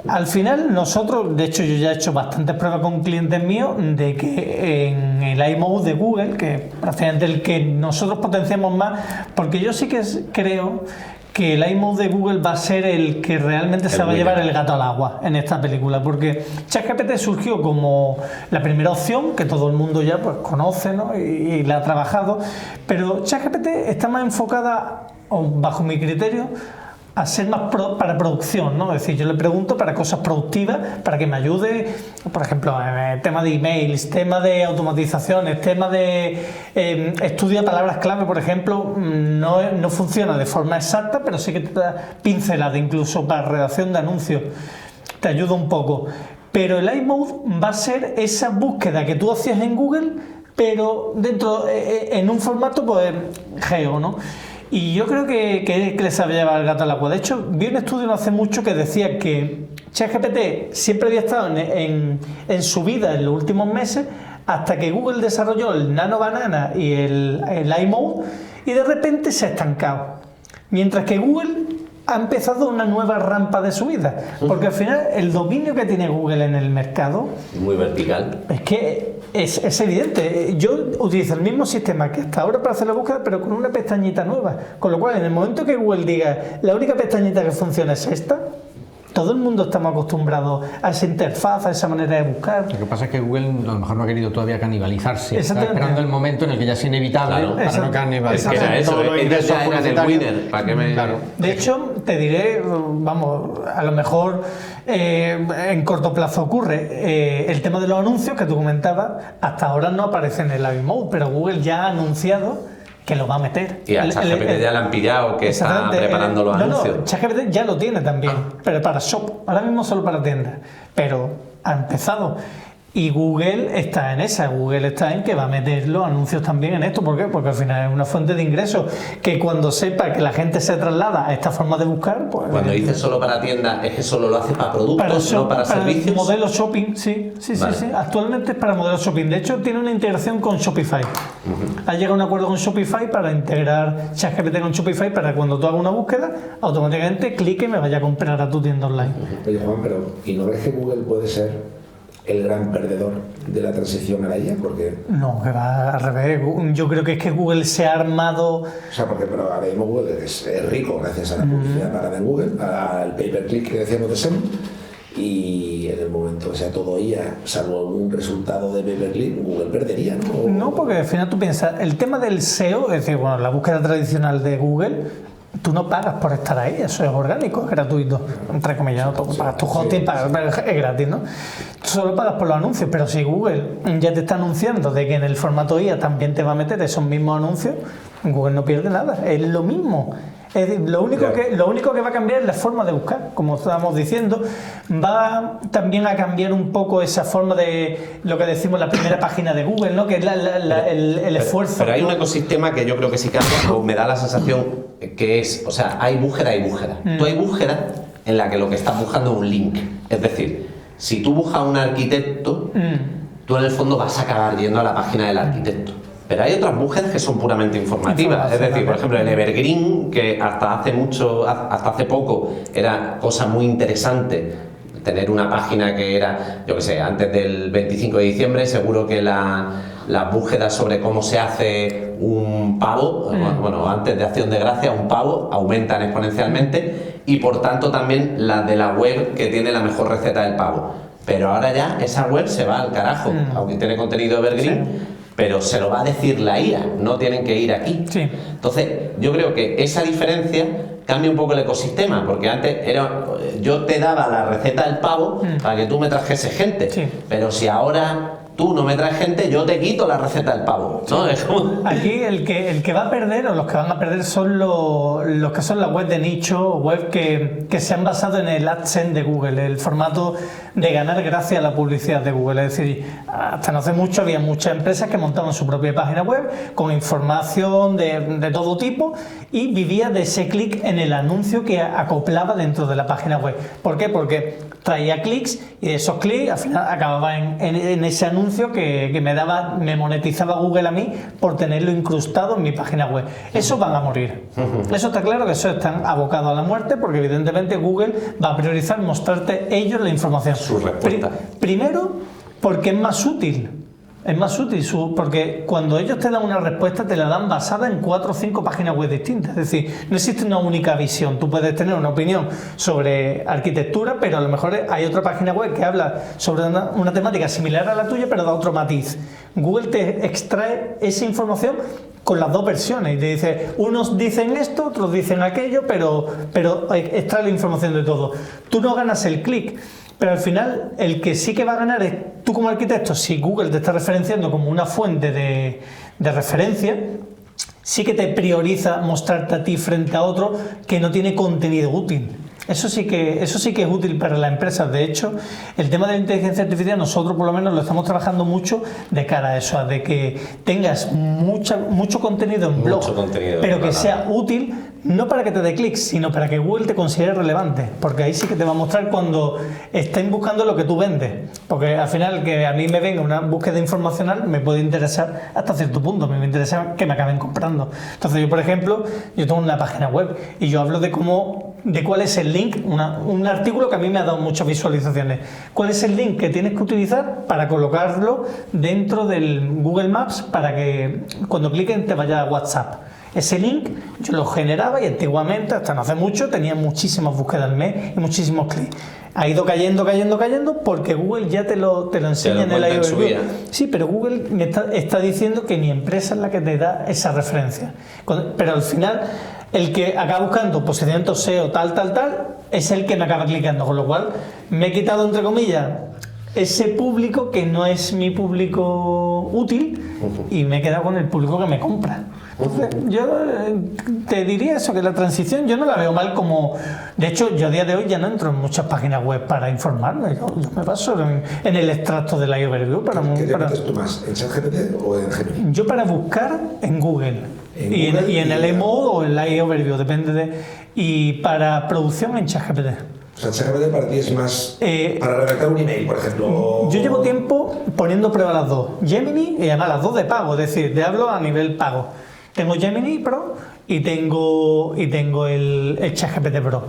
B: Al final nosotros, de hecho yo ya he hecho bastantes pruebas con clientes míos de que en el iMode de Google, que prácticamente el que nosotros potenciamos más, porque yo sí que creo que el iMode de Google va a ser el que realmente se va a llevar el gato al agua en esta película, porque ChatGPT surgió como la primera opción que todo el mundo ya pues conoce, ¿no? y la ha trabajado, pero ChatGPT está más enfocada, bajo mi criterio, a ser más para producción, ¿no? Es decir, yo le pregunto para cosas productivas, para que me ayude, por ejemplo, tema de emails, tema de automatizaciones, tema de estudio de palabras clave, por ejemplo, no funciona de forma exacta, pero sí que te da pincelada, incluso para redacción de anuncios, te ayuda un poco. Pero el iMode va a ser esa búsqueda que tú hacías en Google, pero dentro, en un formato pues GEO, ¿no? Y yo creo que le sabe llevar el gato al agua. De hecho, vi un estudio no hace mucho que decía que ChatGPT siempre había estado en su vida en los últimos meses hasta que Google desarrolló el Nano Banana y el iMode y de repente se ha estancado. Mientras que Google ha empezado una nueva rampa de subida, porque al final el dominio que tiene Google en el mercado
E: muy vertical.
B: Es que es evidente. Yo utilizo el mismo sistema que hasta ahora para hacer la búsqueda, pero con una pestañita nueva. Con lo cual, en el momento que Google diga la única pestañita que funciona es esta, todo el mundo estamos acostumbrados a esa interfaz, a esa manera de buscar.
C: Lo que pasa es que Google a lo mejor no ha querido todavía canibalizarse. Está
B: Exactamente.
C: esperando el momento en el que ya es inevitable,
E: Claro.
C: para no canibalizarse.
E: Que era eso,
C: todos los
E: ellos
C: ingresos
E: ya eran el
C: publicitarios.
E: winner. ¿Para qué me...?
C: Claro.
B: De hecho, te diré, vamos, a lo mejor en corto plazo ocurre. El tema de los anuncios que tú comentabas, hasta ahora no aparece en el iMode, pero Google ya ha anunciado que lo va a meter.
E: Y a ChatGPT ya le han pillado que está
B: Exactamente.
E: preparando los anuncios.
B: No, ChatGPT ya lo tiene también, pero para shop. Ahora mismo solo para tiendas, pero ha empezado. Y Google está en esa, Google está en que va a meter los anuncios también en esto. ¿Por qué? Porque al final es una fuente de ingresos que cuando sepa que la gente se traslada a esta forma de buscar, pues...
E: Cuando dices solo para tiendas, es que solo lo hace para productos, no para servicios.
B: Modelo shopping, sí.
E: Vale.
B: Actualmente es para modelo shopping. De hecho, tiene una integración con Shopify. Ha llegado a un acuerdo con Shopify para integrar ChatGPT con Shopify para cuando tú hagas una búsqueda, automáticamente clique y me vaya a comprar a tu tienda online.
A: Oye, Juan, pero ¿y no ves que Google puede ser el gran perdedor de la transición a la IA? Porque...
B: No, que va al revés. Yo creo que es que Google se ha armado...
A: O sea, porque pero ahora mismo Google es rico gracias a la publicidad pagada en Google, al pay-per-click que decíamos de SEM, y en el momento que sea todo IA, salvo un resultado de pay-per-click, Google perdería, ¿no?
B: No, porque al final tú piensas, el tema del SEO, es decir, bueno, la búsqueda tradicional de Google... Tú no pagas por estar ahí, eso es orgánico, es gratuito. Entre comillas, no pagas tu hosting, es gratis, ¿no? Tú solo pagas por los anuncios, pero si Google ya te está anunciando de que en el formato IA también te va a meter esos mismos anuncios, Google no pierde nada, es lo mismo. Es decir, lo único que va a cambiar es la forma de buscar, como estábamos diciendo. Va también a cambiar un poco esa forma de lo que decimos la primera página de Google, ¿no? Que es el esfuerzo.
E: Pero hay un ecosistema que yo creo que sí cambia, o me da la sensación que es, o sea, hay búsqueda y búsqueda. Tú hay búsqueda en la que lo que estás buscando es un link. Es decir, si tú buscas a un arquitecto, tú en el fondo vas a acabar yendo a la página del arquitecto. Pero hay otras búsquedas que son puramente informativas. Es decir, por ejemplo, el Evergreen, que hasta hace poco era cosa muy interesante, tener una página que era, yo qué sé, antes del 25 de diciembre, seguro que las búsquedas sobre cómo se hace un pavo, bueno, antes de Acción de Gracia, un pavo, aumentan exponencialmente, y por tanto también las de la web que tiene la mejor receta del pavo. Pero ahora ya esa web se va al carajo, aunque tiene contenido Evergreen. Sí. Pero se lo va a decir la IA, no tienen que ir aquí.
B: Sí.
E: Entonces, yo creo que esa diferencia cambia un poco el ecosistema, porque antes yo te daba la receta del pavo para que tú me trajese gente, pero si ahora tú no me traes gente, yo te quito la receta del pavo, ¿no? Es como...
B: Aquí el que va a perder, o los que van a perder, son los que son las web de nicho, web que se han basado en el AdSense de Google, el formato de ganar gracias a la publicidad de Google. Es decir, hasta no hace mucho había muchas empresas que montaban su propia página web con información de todo tipo y vivía de ese clic en el anuncio que acoplaba dentro de la página web. ¿Por qué? Porque traía clics y esos clics al final acababan en ese anuncio que me monetizaba Google a mí por tenerlo incrustado en mi página web. Esos van a morir. Eso está claro, que esos están abocados a la muerte, porque evidentemente Google va a priorizar mostrarte ellos la información.
E: Su respuesta.
B: Primero, porque es más útil. Es más útil, porque cuando ellos te dan una respuesta, te la dan basada en 4 o 5 páginas web distintas. Es decir, no existe una única visión. Tú puedes tener una opinión sobre arquitectura, pero a lo mejor hay otra página web que habla sobre una temática similar a la tuya, pero da otro matiz. Google te extrae esa información con las dos versiones y te dice, unos dicen esto, otros dicen aquello, pero extrae la información de todo. Tú no ganas el clic. Pero al final, el que sí que va a ganar es tú como arquitecto. Si Google te está referenciando como una fuente de referencia, sí que te prioriza mostrarte a ti frente a otro que no tiene contenido útil. Eso sí que es útil para las empresas. De hecho, el tema de la inteligencia artificial nosotros por lo menos lo estamos trabajando mucho de cara a eso, a de que tengas mucho contenido en blog, pero que sea útil no para que te dé clics, sino para que Google te considere relevante, porque ahí sí que te va a mostrar cuando estén buscando lo que tú vendes, porque al final que a mí me venga una búsqueda informacional me puede interesar hasta cierto punto, me interesa que me acaben comprando. Entonces yo, por ejemplo, yo tengo una página web y yo hablo de cuál es el link, un artículo que a mí me ha dado muchas visualizaciones, cuál es el link que tienes que utilizar para colocarlo dentro del Google Maps para que cuando cliquen te vaya a WhatsApp. Ese link yo lo generaba y antiguamente, hasta no hace mucho, tenía muchísimas búsquedas al mes y muchísimos clics. Ha ido cayendo porque Google ya te lo enseña en el overview. Sí, pero Google me está diciendo que mi empresa es la que te da esa referencia. Pero al final, el que acaba buscando posicionamiento SEO tal, es el que me acaba clicando. Con lo cual, me he quitado, entre comillas, ese público que no es mi público útil y me he quedado con el público que me compra. Entonces, yo te diría eso, que la transición yo no la veo mal como... De hecho, yo a día de hoy ya no entro en muchas páginas web para informarme. Yo me baso en el extracto de la overview.
A: ¿Qué te metes tú más? ¿En ChatGPT o en Gemini?
B: Yo para buscar en Google. Y en el eMode o en la overview, depende de... Y para producción en ChatGPT.
A: O sea, ChatGPT para ti es más para redactar un email, por ejemplo.
B: Yo llevo tiempo poniendo prueba las dos. Gemini y además las dos de pago, es decir, te hablo a nivel pago. Tengo Gemini Pro y tengo el ChatGPT Pro.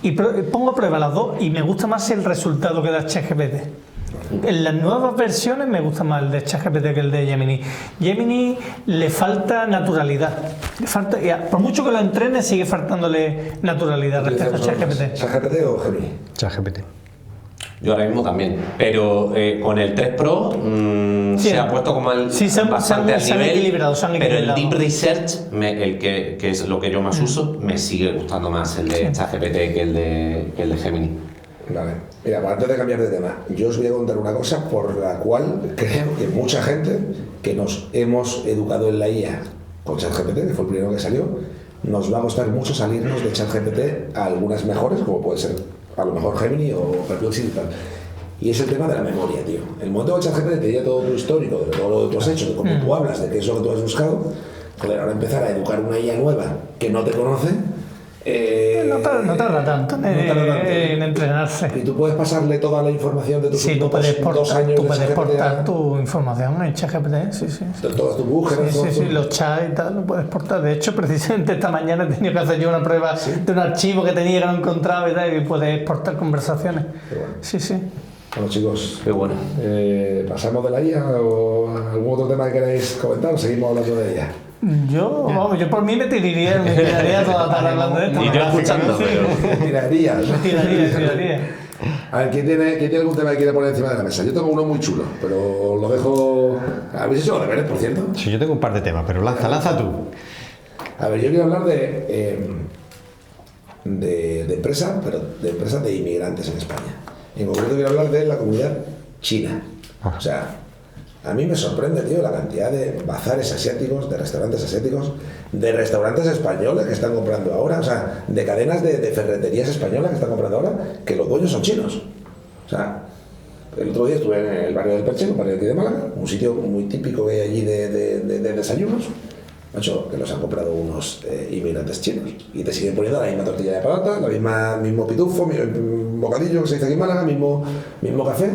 B: Y pongo a prueba las dos y me gusta más el resultado que da ChatGPT. En las nuevas versiones me gusta más el de ChatGPT que el de Gemini. Gemini le falta naturalidad. Por mucho que lo entrene, sigue faltándole naturalidad respecto a ChatGPT.
A: ¿ChatGPT o Gemini?
C: ChatGPT.
E: Yo ahora mismo también, pero con el 3 Pro se ha puesto como bastante al nivel, pero el Deep Research, que es lo que yo más uso, me sigue gustando más el de ChatGPT que el de Gemini.
A: Vale, mira, antes de cambiar de tema, yo os voy a contar una cosa por la cual creo que mucha gente que nos hemos educado en la IA con ChatGPT, que fue el primero que salió, nos va a costar mucho salirnos de ChatGPT a algunas mejores, como puede ser a lo mejor Gemini o Perplexity y tal. Y es el tema de la memoria, tío. El momento que ChatGPT te diga todo tu histórico, de todo lo que tú has hecho, de cómo tú hablas, de qué es lo que tú has buscado, joder, ahora empezar a educar una IA nueva que no te conoce.
B: No tarda tanto en entrenarse.
A: Y tú puedes pasarle toda la información de tus
B: últimos 2 años. Tú puedes exportar tu información en ChatGPT, sí.
A: Todas tus búsquedas.
B: Sí, los chats y tal, lo puedes exportar. De hecho, precisamente esta mañana he tenido que hacer yo una prueba de un archivo que tenía que no encontraba y tal, y puedes exportar conversaciones.
A: Bueno.
B: Sí.
A: Bueno, chicos,
E: qué bueno.
A: ¿Pasamos de la IA o algún otro tema que queráis comentar o seguimos hablando de ella?
B: Yo por mí me tiraría toda la tarde hablando de esto.
E: Y yo escuchando,
A: pero... Me tiraría. A ver, ¿quién tiene algún tema que quiere poner encima de la mesa? Yo tengo uno muy chulo, pero lo dejo... ¿Habéis hecho los deberes, por cierto?
C: Sí, yo tengo un par de temas, pero lanza tú.
A: A ver, yo quiero hablar de empresa, pero de empresas de inmigrantes en España. En concreto quiero hablar de la comunidad china. O sea, a mí me sorprende, tío, la cantidad de bazares asiáticos, de restaurantes asiáticos, de restaurantes españoles que están comprando ahora, o sea, de cadenas de ferreterías españolas que están comprando ahora, que los dueños son chinos. O sea, el otro día estuve en el barrio del Perche, un barrio de aquí de Málaga, un sitio muy típico que hay allí de desayunos, macho, que los han comprado unos inmigrantes chinos y te siguen poniendo la misma tortilla de patata, mismo pitufo, bocadillo que se dice aquí en Málaga, mismo café.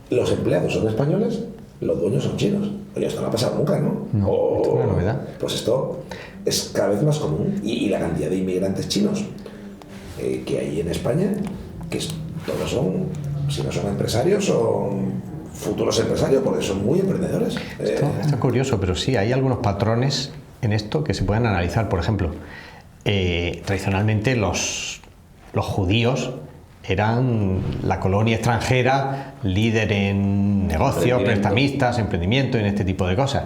A: Los empleados son españoles, los dueños son chinos. Oye, esto no ha pasado nunca, ¿no?
C: No, esto es una novedad.
A: Pues esto es cada vez más común. Y la cantidad de inmigrantes chinos que hay en España, que todos son, si no son empresarios, son futuros empresarios, porque son muy emprendedores.
C: Esto es curioso, pero sí, hay algunos patrones en esto que se pueden analizar. Por ejemplo, tradicionalmente los judíos eran la colonia extranjera líder en negocios, prestamistas, emprendimiento, en este tipo de cosas.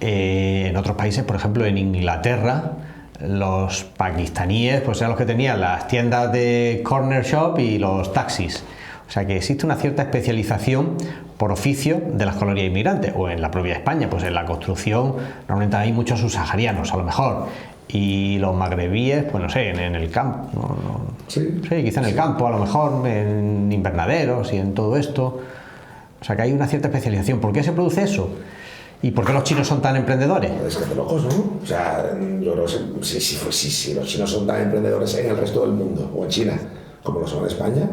C: En otros países, por ejemplo en Inglaterra, los pakistaníes pues eran los que tenían las tiendas de corner shop y los taxis. O sea que existe una cierta especialización por oficio de las colonias inmigrantes, o en la propia España, pues en la construcción normalmente hay muchos subsaharianos a lo mejor, y los magrebíes, pues no sé, en el campo, sí, quizá en el campo a lo mejor, en invernaderos y en todo esto. O sea que hay una cierta especialización. ¿Por qué se produce eso? ¿Y por qué los chinos son tan emprendedores?
A: Es que de locos, ¿no? O sea, yo no sé si los chinos son tan emprendedores en el resto del mundo, o en China, como lo son en España,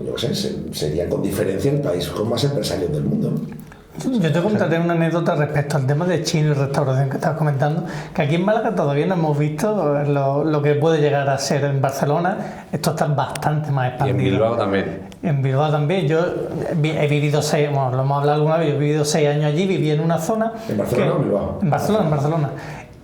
A: yo no sé, serían con diferencia el país con más empresarios del mundo, ¿no?
B: Yo te contaré una anécdota respecto al tema de China y restauración que estabas comentando, que aquí en Málaga todavía no hemos visto lo que puede llegar a ser en Barcelona. Esto está bastante más expandido.
E: Y en Bilbao también.
B: En Bilbao también. Yo he vivido lo hemos hablado alguna vez, yo he vivido 6 años allí, viví en una zona...
A: ¿En Barcelona o en Bilbao?
B: En Barcelona.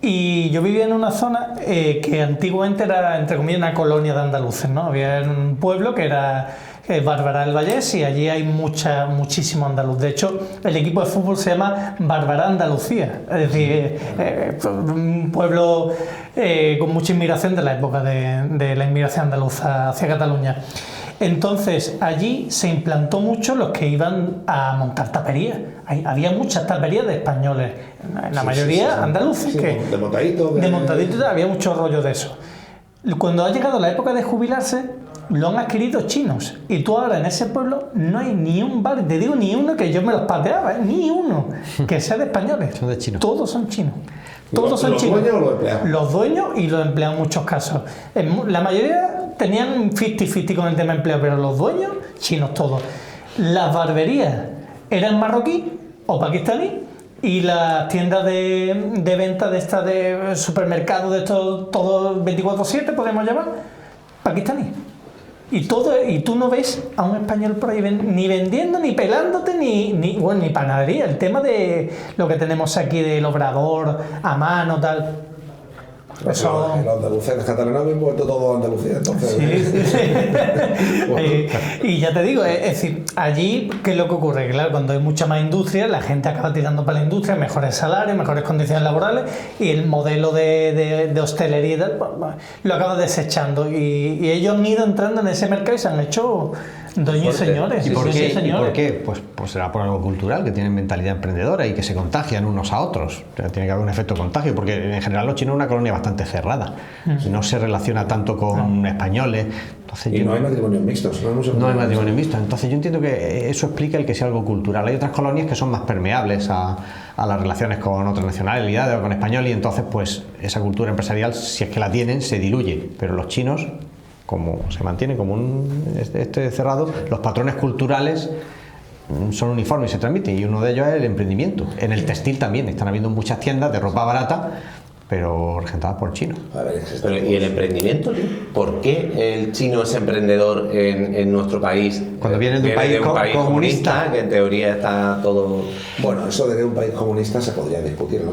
B: Y yo vivía en una zona que antiguamente era, entre comillas, una colonia de andaluces, ¿no? Había un pueblo que era Barberá del Vallés y allí hay muchísimo andaluz. De hecho, el equipo de fútbol se llama Barberá Andalucía, es decir, un pueblo con mucha inmigración de la época de la inmigración andaluza hacia Cataluña. Entonces, allí se implantó mucho los que iban a montar taperías. Había muchas taperías de españoles, la mayoría andaluces.
A: De montadito.
B: De montadito, había mucho rollo de eso. Cuando ha llegado la época de jubilarse, lo han adquirido chinos. Y tú ahora en ese pueblo no hay ni un bar, te digo ni uno que yo me los pateaba, ni uno que sea de españoles.
C: Son de chinos.
B: Todos son chinos. Todos son chinos.
A: ¿Los dueños o los empleados?
B: Los dueños y los empleados en muchos casos. La mayoría tenían 50-50 con el tema empleo, pero los dueños, chinos todos. Las barberías eran marroquí o pakistaní y las tiendas de venta de supermercados, de estos todos 24/7, podemos llamar, pakistaní. Y tú no ves a un español por ahí ni vendiendo, ni pelándote, ni panadería. El tema de lo que tenemos aquí del obrador a mano, tal.
A: Eso... Los andaluces catalanes han vuelto todo a Andalucía, entonces.
B: Sí. Y ya te digo, es decir, allí, ¿qué es lo que ocurre? Claro, cuando hay mucha más industria, la gente acaba tirando para la industria, mejores salarios, mejores condiciones laborales, y el modelo de hostelería y tal, pues, lo acaba desechando. Y ellos han ido entrando en ese mercado y se han hecho dueños y señores.
C: ¿Y por qué? Pues será por algo cultural, que tienen mentalidad emprendedora y que se contagian unos a otros. O sea, tiene que haber un efecto contagio, porque en general los chinos es una colonia bastante cerrada. No se relaciona tanto con españoles. Entonces,
A: no hay matrimonios mixtos.
C: No hay matrimonios mixtos. Entonces yo entiendo que eso explica el que sea algo cultural. Hay otras colonias que son más permeables a las relaciones con otras nacionalidades o con español, y entonces pues esa cultura empresarial, si es que la tienen, se diluye. Pero los chinos, como se mantiene como este cerrado, los patrones culturales son uniformes y se transmiten, y uno de ellos es el emprendimiento. En el textil también están habiendo muchas tiendas de ropa barata, pero regentadas por chinos.
E: ¿Y el emprendimiento? ¿Por qué el chino es emprendedor en nuestro país?
C: Cuando viene de un país comunista,
E: que en teoría está todo...
A: Bueno, eso de que un país comunista se podría discutir, ¿no?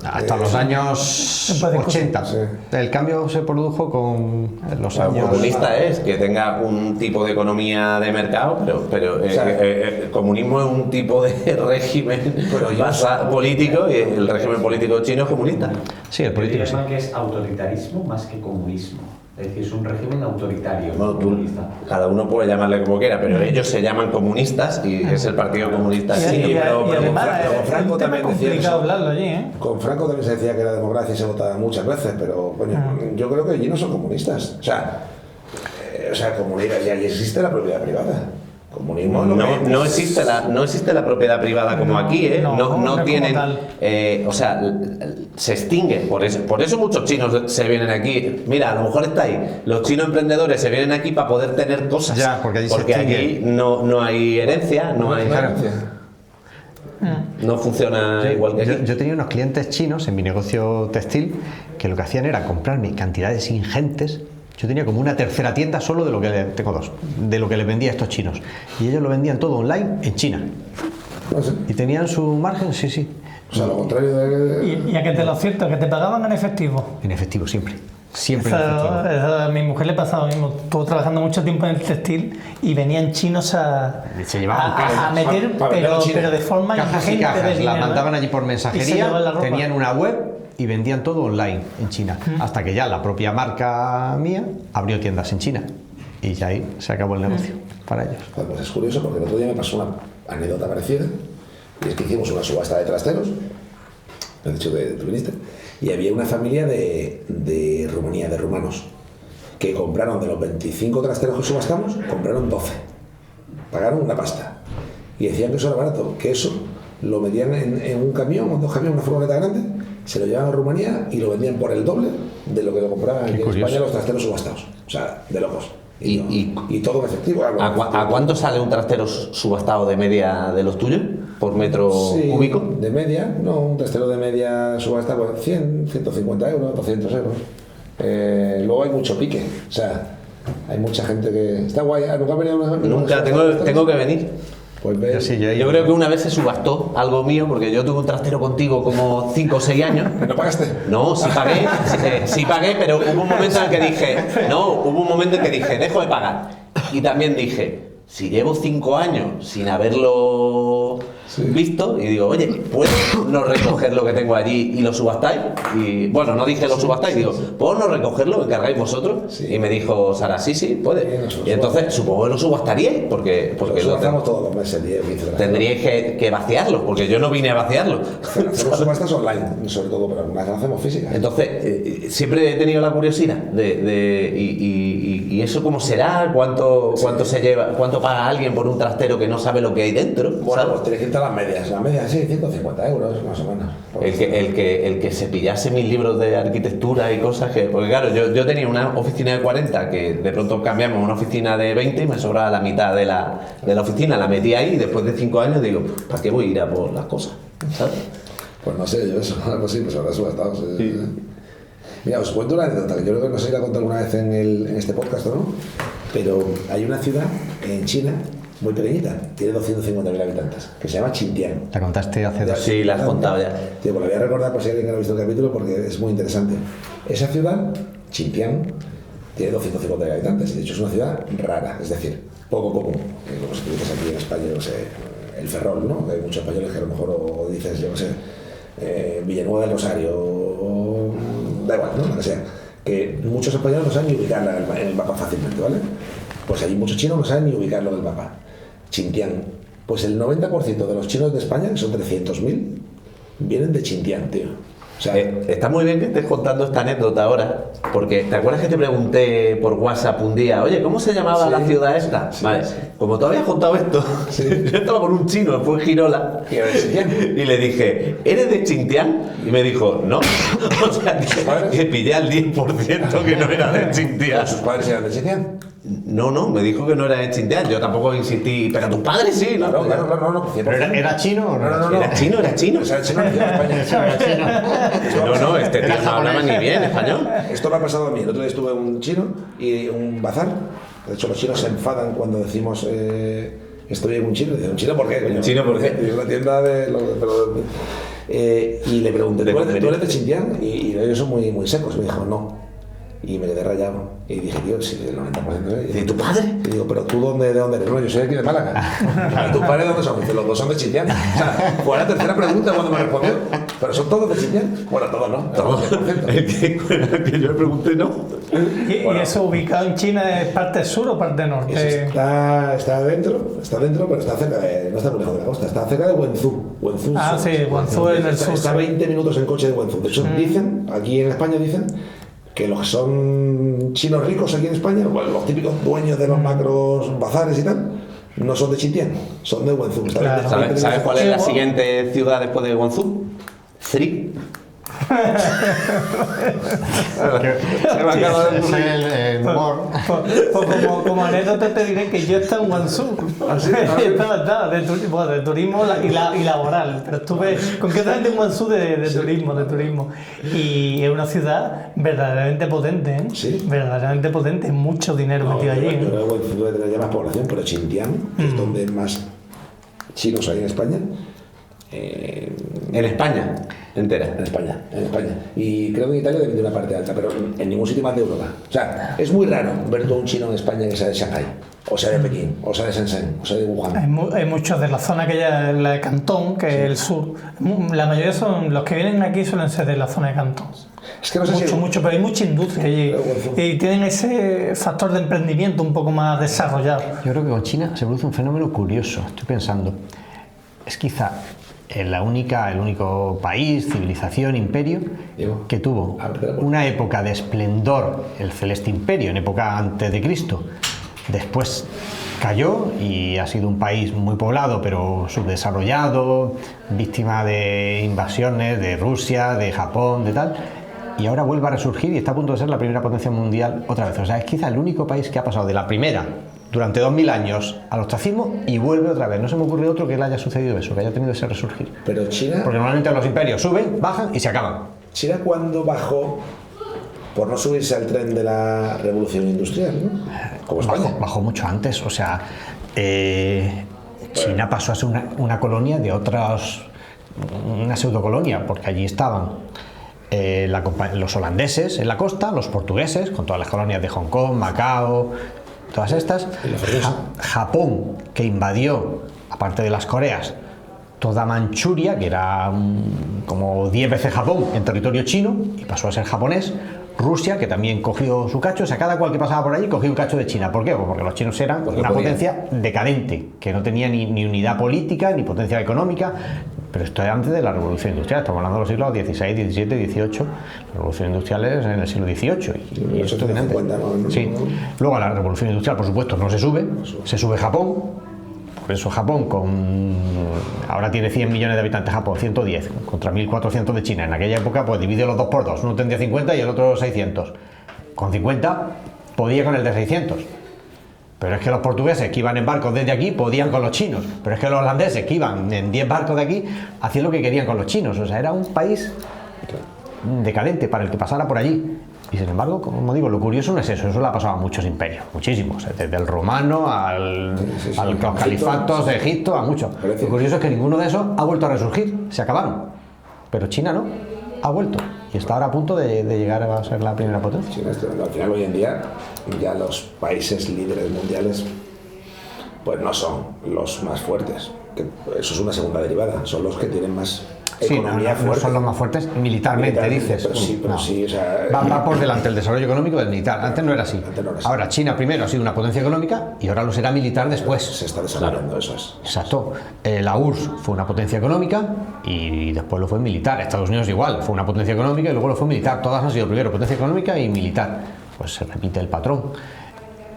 C: Hasta los años 80. Sí. El cambio se produjo con los años...
E: Comunista es que tenga un tipo de economía de mercado, pero o sea, el comunismo es un tipo de régimen político, y el régimen político chino es comunista.
C: Sí, el político sí.
F: Que es autoritarismo más que comunismo. Es decir, es un régimen autoritario.
E: Bueno, cada uno puede llamarle como quiera, pero ellos se llaman comunistas y es el Partido Comunista chino.
A: Con Franco también decía eso.
B: Hablarlo allí,
A: Con Franco también se decía que la democracia se votaba muchas veces, pero coño, yo creo que allí no son comunistas. O sea, comunidad, ya existe la propiedad privada. Comunismo
E: no existe la propiedad privada como aquí, ¿eh? No tienen, o sea, se extingue. Por eso muchos chinos se vienen aquí. Mira, a lo mejor está ahí. Los chinos emprendedores se vienen aquí para poder tener cosas.
C: Ya, porque
E: aquí no hay herencia, no hay herencia. No funciona igual que aquí.
C: Yo tenía unos clientes chinos en mi negocio textil que lo que hacían era comprarme cantidades ingentes. Yo tenía como una tercera tienda solo de lo que les vendía a estos chinos, y ellos lo vendían todo online en China. Y tenían su margen, sí.
A: O sea, lo contrario de...
B: ¿Y a qué te lo cierto? ¿Que te pagaban en efectivo?
C: En efectivo, siempre.
B: Eso, a mi mujer le pasaba lo mismo. Estuvo trabajando mucho tiempo en el textil y venían chinos a meter, pero de forma
C: ingente de dinero. La mandaban allí por mensajería, tenían una web y vendían todo online en China, hasta que ya la propia marca mía abrió tiendas en China, y ya ahí se acabó el negocio para ellos.
A: Pues es curioso, porque el otro día me pasó una anécdota parecida, y es que hicimos una subasta de trasteros, me has dicho que tú viniste, y había una familia de Rumanía, de rumanos, que compraron de los 25 trasteros que subastamos, compraron 12, pagaron una pasta, y decían que eso era barato, que eso lo metían en un camión o 2 camiones, una furgoneta grande, se lo llevaban a Rumanía y lo vendían por el doble de lo que lo compraban aquí en España los trasteros subastados. O sea, de locos. Y todo en efectivo.
E: ¿A cuánto sale un trastero subastado de media de los tuyos? ¿Por metro cúbico?
A: De media, no, un trastero de media subastado, 100, 150 euros, 200 euros. Luego hay mucho pique, o sea, hay mucha gente que... Está guay, ¿nunca ha venido una...
E: Nunca, tengo que venir.
A: Pues ve,
E: yo creo que una vez se subastó algo mío, porque yo tuve un trastero contigo como 5 o 6 años.
A: ¿No pagaste?
E: No, sí pagué, pero hubo un momento en que dije, dejo de pagar. Y también dije, si llevo 5 años sin haberlo visto, y digo, oye, ¿puedo no recoger lo que tengo allí y lo subastáis? Y bueno, no dije lo subastáis, digo, ¿puedo no recogerlo? ¿Lo encargáis vosotros? Y me dijo Sara, sí, puede. Y entonces supongo que lo subastaríais, porque
A: lo subastamos todos los meses, 10, 15 de
E: tendríais que vaciarlo, porque yo no vine a vaciarlo.
A: Hacemos subastas online, sobre todo, pero algunas las hacemos físicas.
E: Entonces, siempre he tenido la curiosidad y eso cómo será, cuánto se lleva, cuánto paga alguien por un trastero que no sabe lo que hay dentro.
A: Bueno, pues tienes que ir a las medias. La media sí, 150 euros más o menos.
E: El que se pillase mis libros de arquitectura y cosas que... Porque claro, yo tenía una oficina de 40 que de pronto cambiamos a una oficina de 20 y me sobraba la mitad de la oficina, la metí ahí y después de 5 años digo, ¿para qué voy a ir a por las cosas? ¿Sabes?
A: Pues no sé, yo eso, algo así, pues habrá subastado. Sí. Mira, os cuento una anécdota que yo creo que no sé si la he contado alguna vez en este podcast o no, pero hay una ciudad en China muy pequeñita, tiene 250.000 habitantes, que se llama Xinjiang.
C: La contaste hace 2
E: Sí, la has contado ya.
A: Tío, pues la voy a recordar por si alguien no ha visto el capítulo porque es muy interesante. Esa ciudad, Xinjiang, tiene 250.000 habitantes y de hecho es una ciudad rara, es decir, poco común. Como si dices aquí en España, no sé, el Ferrol, ¿no? Hay muchos españoles que a lo mejor o dices, yo no sé, Villanueva del Rosario, o da igual, ¿no? Lo que sea. Que muchos españoles no saben ni ubicarla en el mapa fácilmente, ¿vale? Pues hay muchos chinos que no saben ni ubicarlo del mapa. Xinjiang, pues el 90% de los chinos de España, que son 300.000, vienen de Xinjiang, tío. O sea,
E: está muy bien que estés contando esta anécdota ahora, porque ¿te acuerdas que te pregunté por WhatsApp un día, oye, ¿cómo se llamaba la ciudad esta? Vale, como tú habías contado esto, yo estaba con un chino, fue en Girola, y le dije, ¿eres de Xinjiang? Y me dijo, no. O sea, que pillé al 10% que no era de Xinjiang.
A: ¿sus padres eran de Xinjiang?
E: No, me dijo que no era de Xinjiang, yo tampoco insistí, pero tus padres sí, ¿no?
A: No.
C: ¿Pero era chino o no?
E: Era chino.
A: O sea, el chino nació en España.
E: No, este tío no hablaba ni bien español.
A: Esto me ha pasado a mí. El otro día estuve en un chino y un bazar. De hecho, los chinos se enfadan cuando decimos estoy en un chino. Dicen, ¿un chino por qué, coño?
E: ¿Chino por qué?
A: Y es una tienda de... y le pregunté, ¿tú eres de Xinjiang? Y ellos son muy, muy secos. Me dijo, no. Y me quedé rayado. Y dije, tío, sí, el 90%.
E: ¿Y tu padre?
A: Y digo, ¿pero tú de dónde eres? No, yo soy aquí de Málaga. ¿Y tus padres dónde son? Dice, los dos son de Xinjiang. O sea, fue la tercera pregunta cuando me respondió. ¿Pero son todos de Xinjiang? Bueno, todos no.
E: Todos. El que yo le pregunté, no.
B: ¿Y eso ubicado en China es parte sur o parte norte?
A: Está dentro, pero está cerca no está muy lejos de la costa, está cerca de Wenzhou.
B: Wenzhou en el sur.
A: Está a 20 minutos en coche de Wenzhou. De hecho, dicen, aquí en España dicen, que los que son chinos ricos aquí en España, bueno, los típicos dueños de los macros bazares y tal, no son de Xinjiang, son de Wenzhou.
B: Claro.
E: ¿Sabes cuál es la siguiente ciudad después de Guangzhou? Zri.
C: el humor.
B: Como anécdota te diré que yo he estado en Guangzhou. Estaba de turismo y laboral, pero estuve concretamente en Guangzhou de turismo. Y es una ciudad verdaderamente potente, ¿eh?
A: Sí.
B: Verdaderamente potente, mucho dinero metido allí.
A: Yo creo que Wenzhou debe tener más población, pero Xinjiang, que es donde más chinos hay en España.
E: En España entera.
A: En España. Y creo que en Italia debe tener una parte alta, pero en ningún sitio más de Europa. O sea, es muy raro ver todo un chino en España que sea de Shanghái, o sea de Pekín, o sea de Shenzhen, o sea de Wuhan.
B: Hay muchos de la zona aquella, la de Cantón, que es el sur. La mayoría son los que vienen aquí suelen ser de la zona de Cantón.
A: Es que no sé
B: mucho, pero hay mucha industria allí y tienen ese factor de emprendimiento un poco más desarrollado.
C: Yo creo que con China se produce un fenómeno curioso. Estoy pensando, es quizá el único país, civilización, imperio que tuvo una época de esplendor, el Celeste Imperio, en época antes de Cristo. Después cayó y ha sido un país muy poblado pero subdesarrollado, víctima de invasiones de Rusia, de Japón, de tal, y ahora vuelve a resurgir y está a punto de ser la primera potencia mundial otra vez. O sea, es quizá el único país que ha pasado de la primera durante 2000 años al ostracismo y vuelve otra vez. No se me ocurre otro que le haya sucedido eso, que haya tenido ese resurgir.
A: Pero China...
C: Porque normalmente los imperios suben, bajan y se acaban.
A: China cuando bajó por no subirse al tren de la revolución industrial, ¿no? Como España.
C: Bajó mucho antes, o sea, China pasó a ser una colonia de otras, una pseudocolonia, porque allí estaban los holandeses en la costa, los portugueses, con todas las colonias de Hong Kong, Macao, todas estas, Japón, que invadió, aparte de las Coreas, toda Manchuria, que era como 10 veces Japón en territorio chino, y pasó a ser japonés. Rusia, que también cogió su cacho, o sea, cada cual que pasaba por allí cogía un cacho de China. ¿Por qué? Pues porque los chinos eran una potencia decadente, que no tenía ni unidad política, ni potencia económica. Pero esto es antes de la revolución industrial, estamos hablando de los siglos XVI, XVII, XVIII. La revolución industrial es en el siglo XVIII. Y esto viene antes. Sí. Luego a la revolución industrial, por supuesto, no se sube, se sube Japón. Por eso Japón, ahora tiene 100 millones de habitantes, Japón 110, contra 1.400 de China. En aquella época, pues divide los dos por dos, uno tendría 50 y el otro 600. Con 50 podía con el de 600. Pero es que los portugueses que iban en barcos desde aquí podían con los chinos. Pero es que los holandeses que iban en 10 barcos de aquí hacían lo que querían con los chinos. O sea, era un país decadente para el que pasara por allí. Y sin embargo, como digo, lo curioso no es eso le ha pasado a muchos imperios, muchísimos, desde el romano a los califatos de Egipto, a muchos. Lo curioso es que ninguno de esos ha vuelto a resurgir, se acabaron. Pero China no, ha vuelto y está ahora a punto de llegar a ser la primera potencia.
A: China, al final, hoy en día, ya los países líderes mundiales pues no son los más fuertes. Eso es una segunda derivada, son los que tienen más...
C: Sí, no son los más fuertes militarmente, dices.
A: Pero sí, o sea,
C: va por delante el desarrollo económico del militar. Antes no era así. Ahora China primero ha sido una potencia económica y ahora lo será militar después.
A: Se está desarrollando eso.
C: Exacto. La URSS fue una potencia económica y después lo fue militar. Estados Unidos igual, fue una potencia económica y luego lo fue militar. Todas han sido primero potencia económica y militar. Pues se repite el patrón.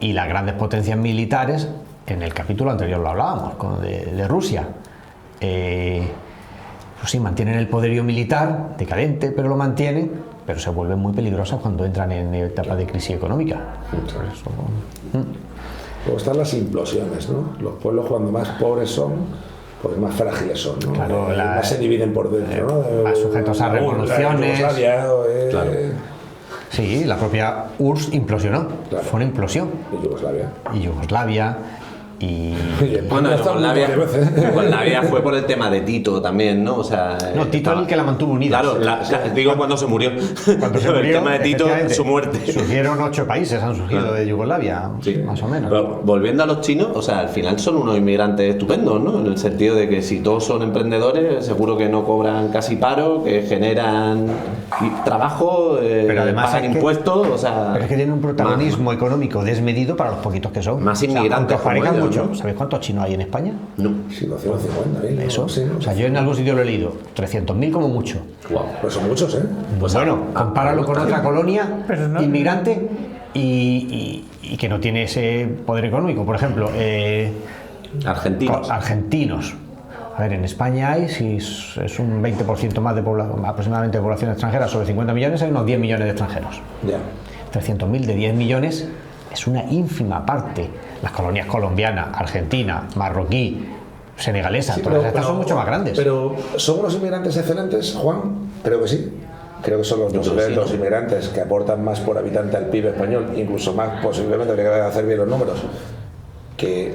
C: Y las grandes potencias militares, en el capítulo anterior lo hablábamos, de Rusia. Pues sí, mantienen el poderío militar, decadente, pero lo mantienen, pero se vuelven muy peligrosas cuando entran en etapas de crisis económica.
A: Luego están las implosiones, ¿no? Los pueblos cuando más pobres son, pues más frágiles son, ¿no?
C: Claro,
A: más se dividen por dentro, ¿no?
C: Más sujetos a revoluciones.
A: Claro.
C: Sí, la propia URSS implosionó. Claro. Fue una implosión. Y Yugoslavia.
E: Bueno, Yugoslavia fue por el tema de Tito también, ¿no? O sea,
C: no, Tito es el que la mantuvo unida.
E: Claro, digo cuando se murió.
C: Cuando se murió,
E: el tema de Tito, su muerte.
C: Surgieron 8 países, han surgido de Yugoslavia, sí, más o menos.
E: Pero volviendo a los chinos, o sea, al final son unos inmigrantes estupendos, ¿no? En el sentido de que si todos son emprendedores, seguro que no cobran casi paro, que generan trabajo,
C: pero además
E: pagan impuestos, o sea...
C: Pero es que tienen un protagonismo económico desmedido para los poquitos que son.
E: Más inmigrantes como ellos,
C: mucho. ¿No? ¿Sabéis cuántos chinos hay en España?
E: No.
A: Sí, 250.
C: Eso. Sí, o sea, yo en algún sitio lo he leído. 300.000 como mucho.
A: Wow. Pues son muchos, ¿eh?
C: Pues bueno, compáralo con otra colonia inmigrante y que no tiene ese poder económico. Por ejemplo, argentinos. A ver, en España hay, si es un 20% más de población, aproximadamente de población extranjera, sobre 50 millones, hay unos 10 millones de extranjeros.
A: Ya.
C: 300.000 de 10 millones es una ínfima parte. Las colonias colombiana, argentina, marroquí, senegalesa, todas estas son mucho más grandes.
A: Pero ¿son unos inmigrantes excelentes, Juan? Creo que sí. Creo que son los inmigrantes que aportan más por habitante al PIB español, incluso más posiblemente, habría que hacer bien los números, que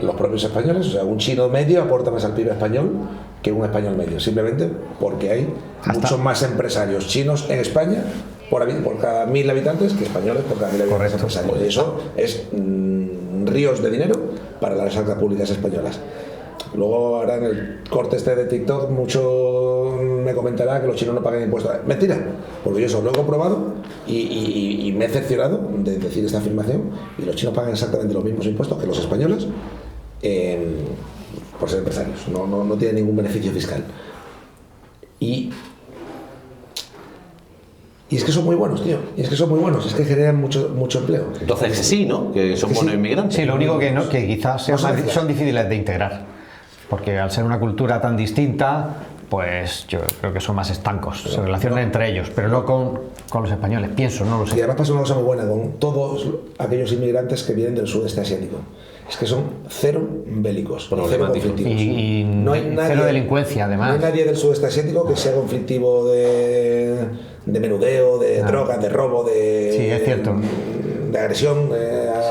A: los propios españoles. O sea, un chino medio aporta más al PIB español que un español medio, simplemente porque hay muchos más empresarios chinos en España por cada 1.000 habitantes que españoles por cada 1.000 habitantes empresarios. Y eso es ríos de dinero para las arcas públicas españolas. Luego ahora en el corte este de TikTok mucho me comentará que los chinos no pagan impuestos. Mentira, porque yo eso lo he comprobado y me he decepcionado de decir esta afirmación, y los chinos pagan exactamente los mismos impuestos que los españoles por ser empresarios, no tienen ningún beneficio fiscal. Y Y es que son muy buenos, tío. Y es que son muy buenos. Es que generan mucho empleo.
E: Entonces que sí, ¿no? Que son buenos inmigrantes.
C: Sí, lo único que no, que quizás son difíciles de integrar. Porque al ser una cultura tan distinta, pues yo creo que son más estancos. Se relacionan entre ellos, pero no con los españoles. Pienso, no lo sé.
A: Y además pasa una cosa muy buena con todos aquellos inmigrantes que vienen del sudeste asiático. Es que son cero bélicos, cero conflictivos.
C: Y
A: no hay nadie,
C: cero delincuencia, además.
A: No hay nadie del sudeste asiático que sea conflictivo de menudeo, de drogas, de robo,
C: Sí, es cierto.
A: de agresión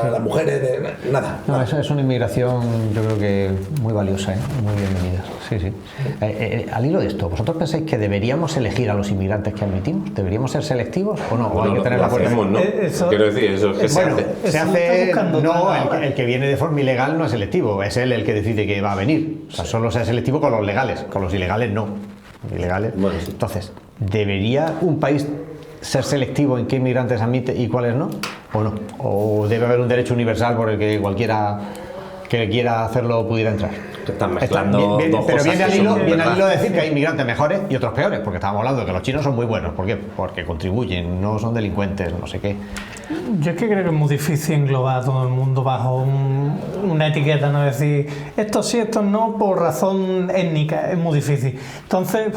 A: a las mujeres, nada.
C: No, eso es una inmigración, yo creo que muy valiosa, muy bienvenida. Sí, sí. Al hilo de esto, ¿vosotros pensáis que deberíamos elegir a los inmigrantes que admitimos? ¿Deberíamos ser selectivos o no? ¿O hay que tener la fuerza?
E: ¿no? Quiero decir, eso es que
C: se hace. No, el que viene de forma ilegal no es selectivo, es él el que decide que va a venir. O sea, solo sea selectivo con los legales, con los ilegales no. Ilegales.
E: Bueno, sí.
C: Entonces, ¿debería un país ser selectivo en qué inmigrantes admite y cuáles no? ¿O no? ¿O debe haber un derecho universal por el que cualquiera que quiera hacerlo pudiera entrar?
E: Están mezclando dos
C: pero
E: cosas
C: viene
E: que son
C: al
E: verdad.
C: hilo decir que hay inmigrantes mejores y otros peores, porque estábamos hablando de que los chinos son muy buenos. ¿Por qué? Porque contribuyen, no son delincuentes, no sé qué.
B: Yo es que creo que es muy difícil englobar a todo el mundo bajo una etiqueta, no es decir, estos sí, estos no, por razón étnica, es muy difícil. Entonces,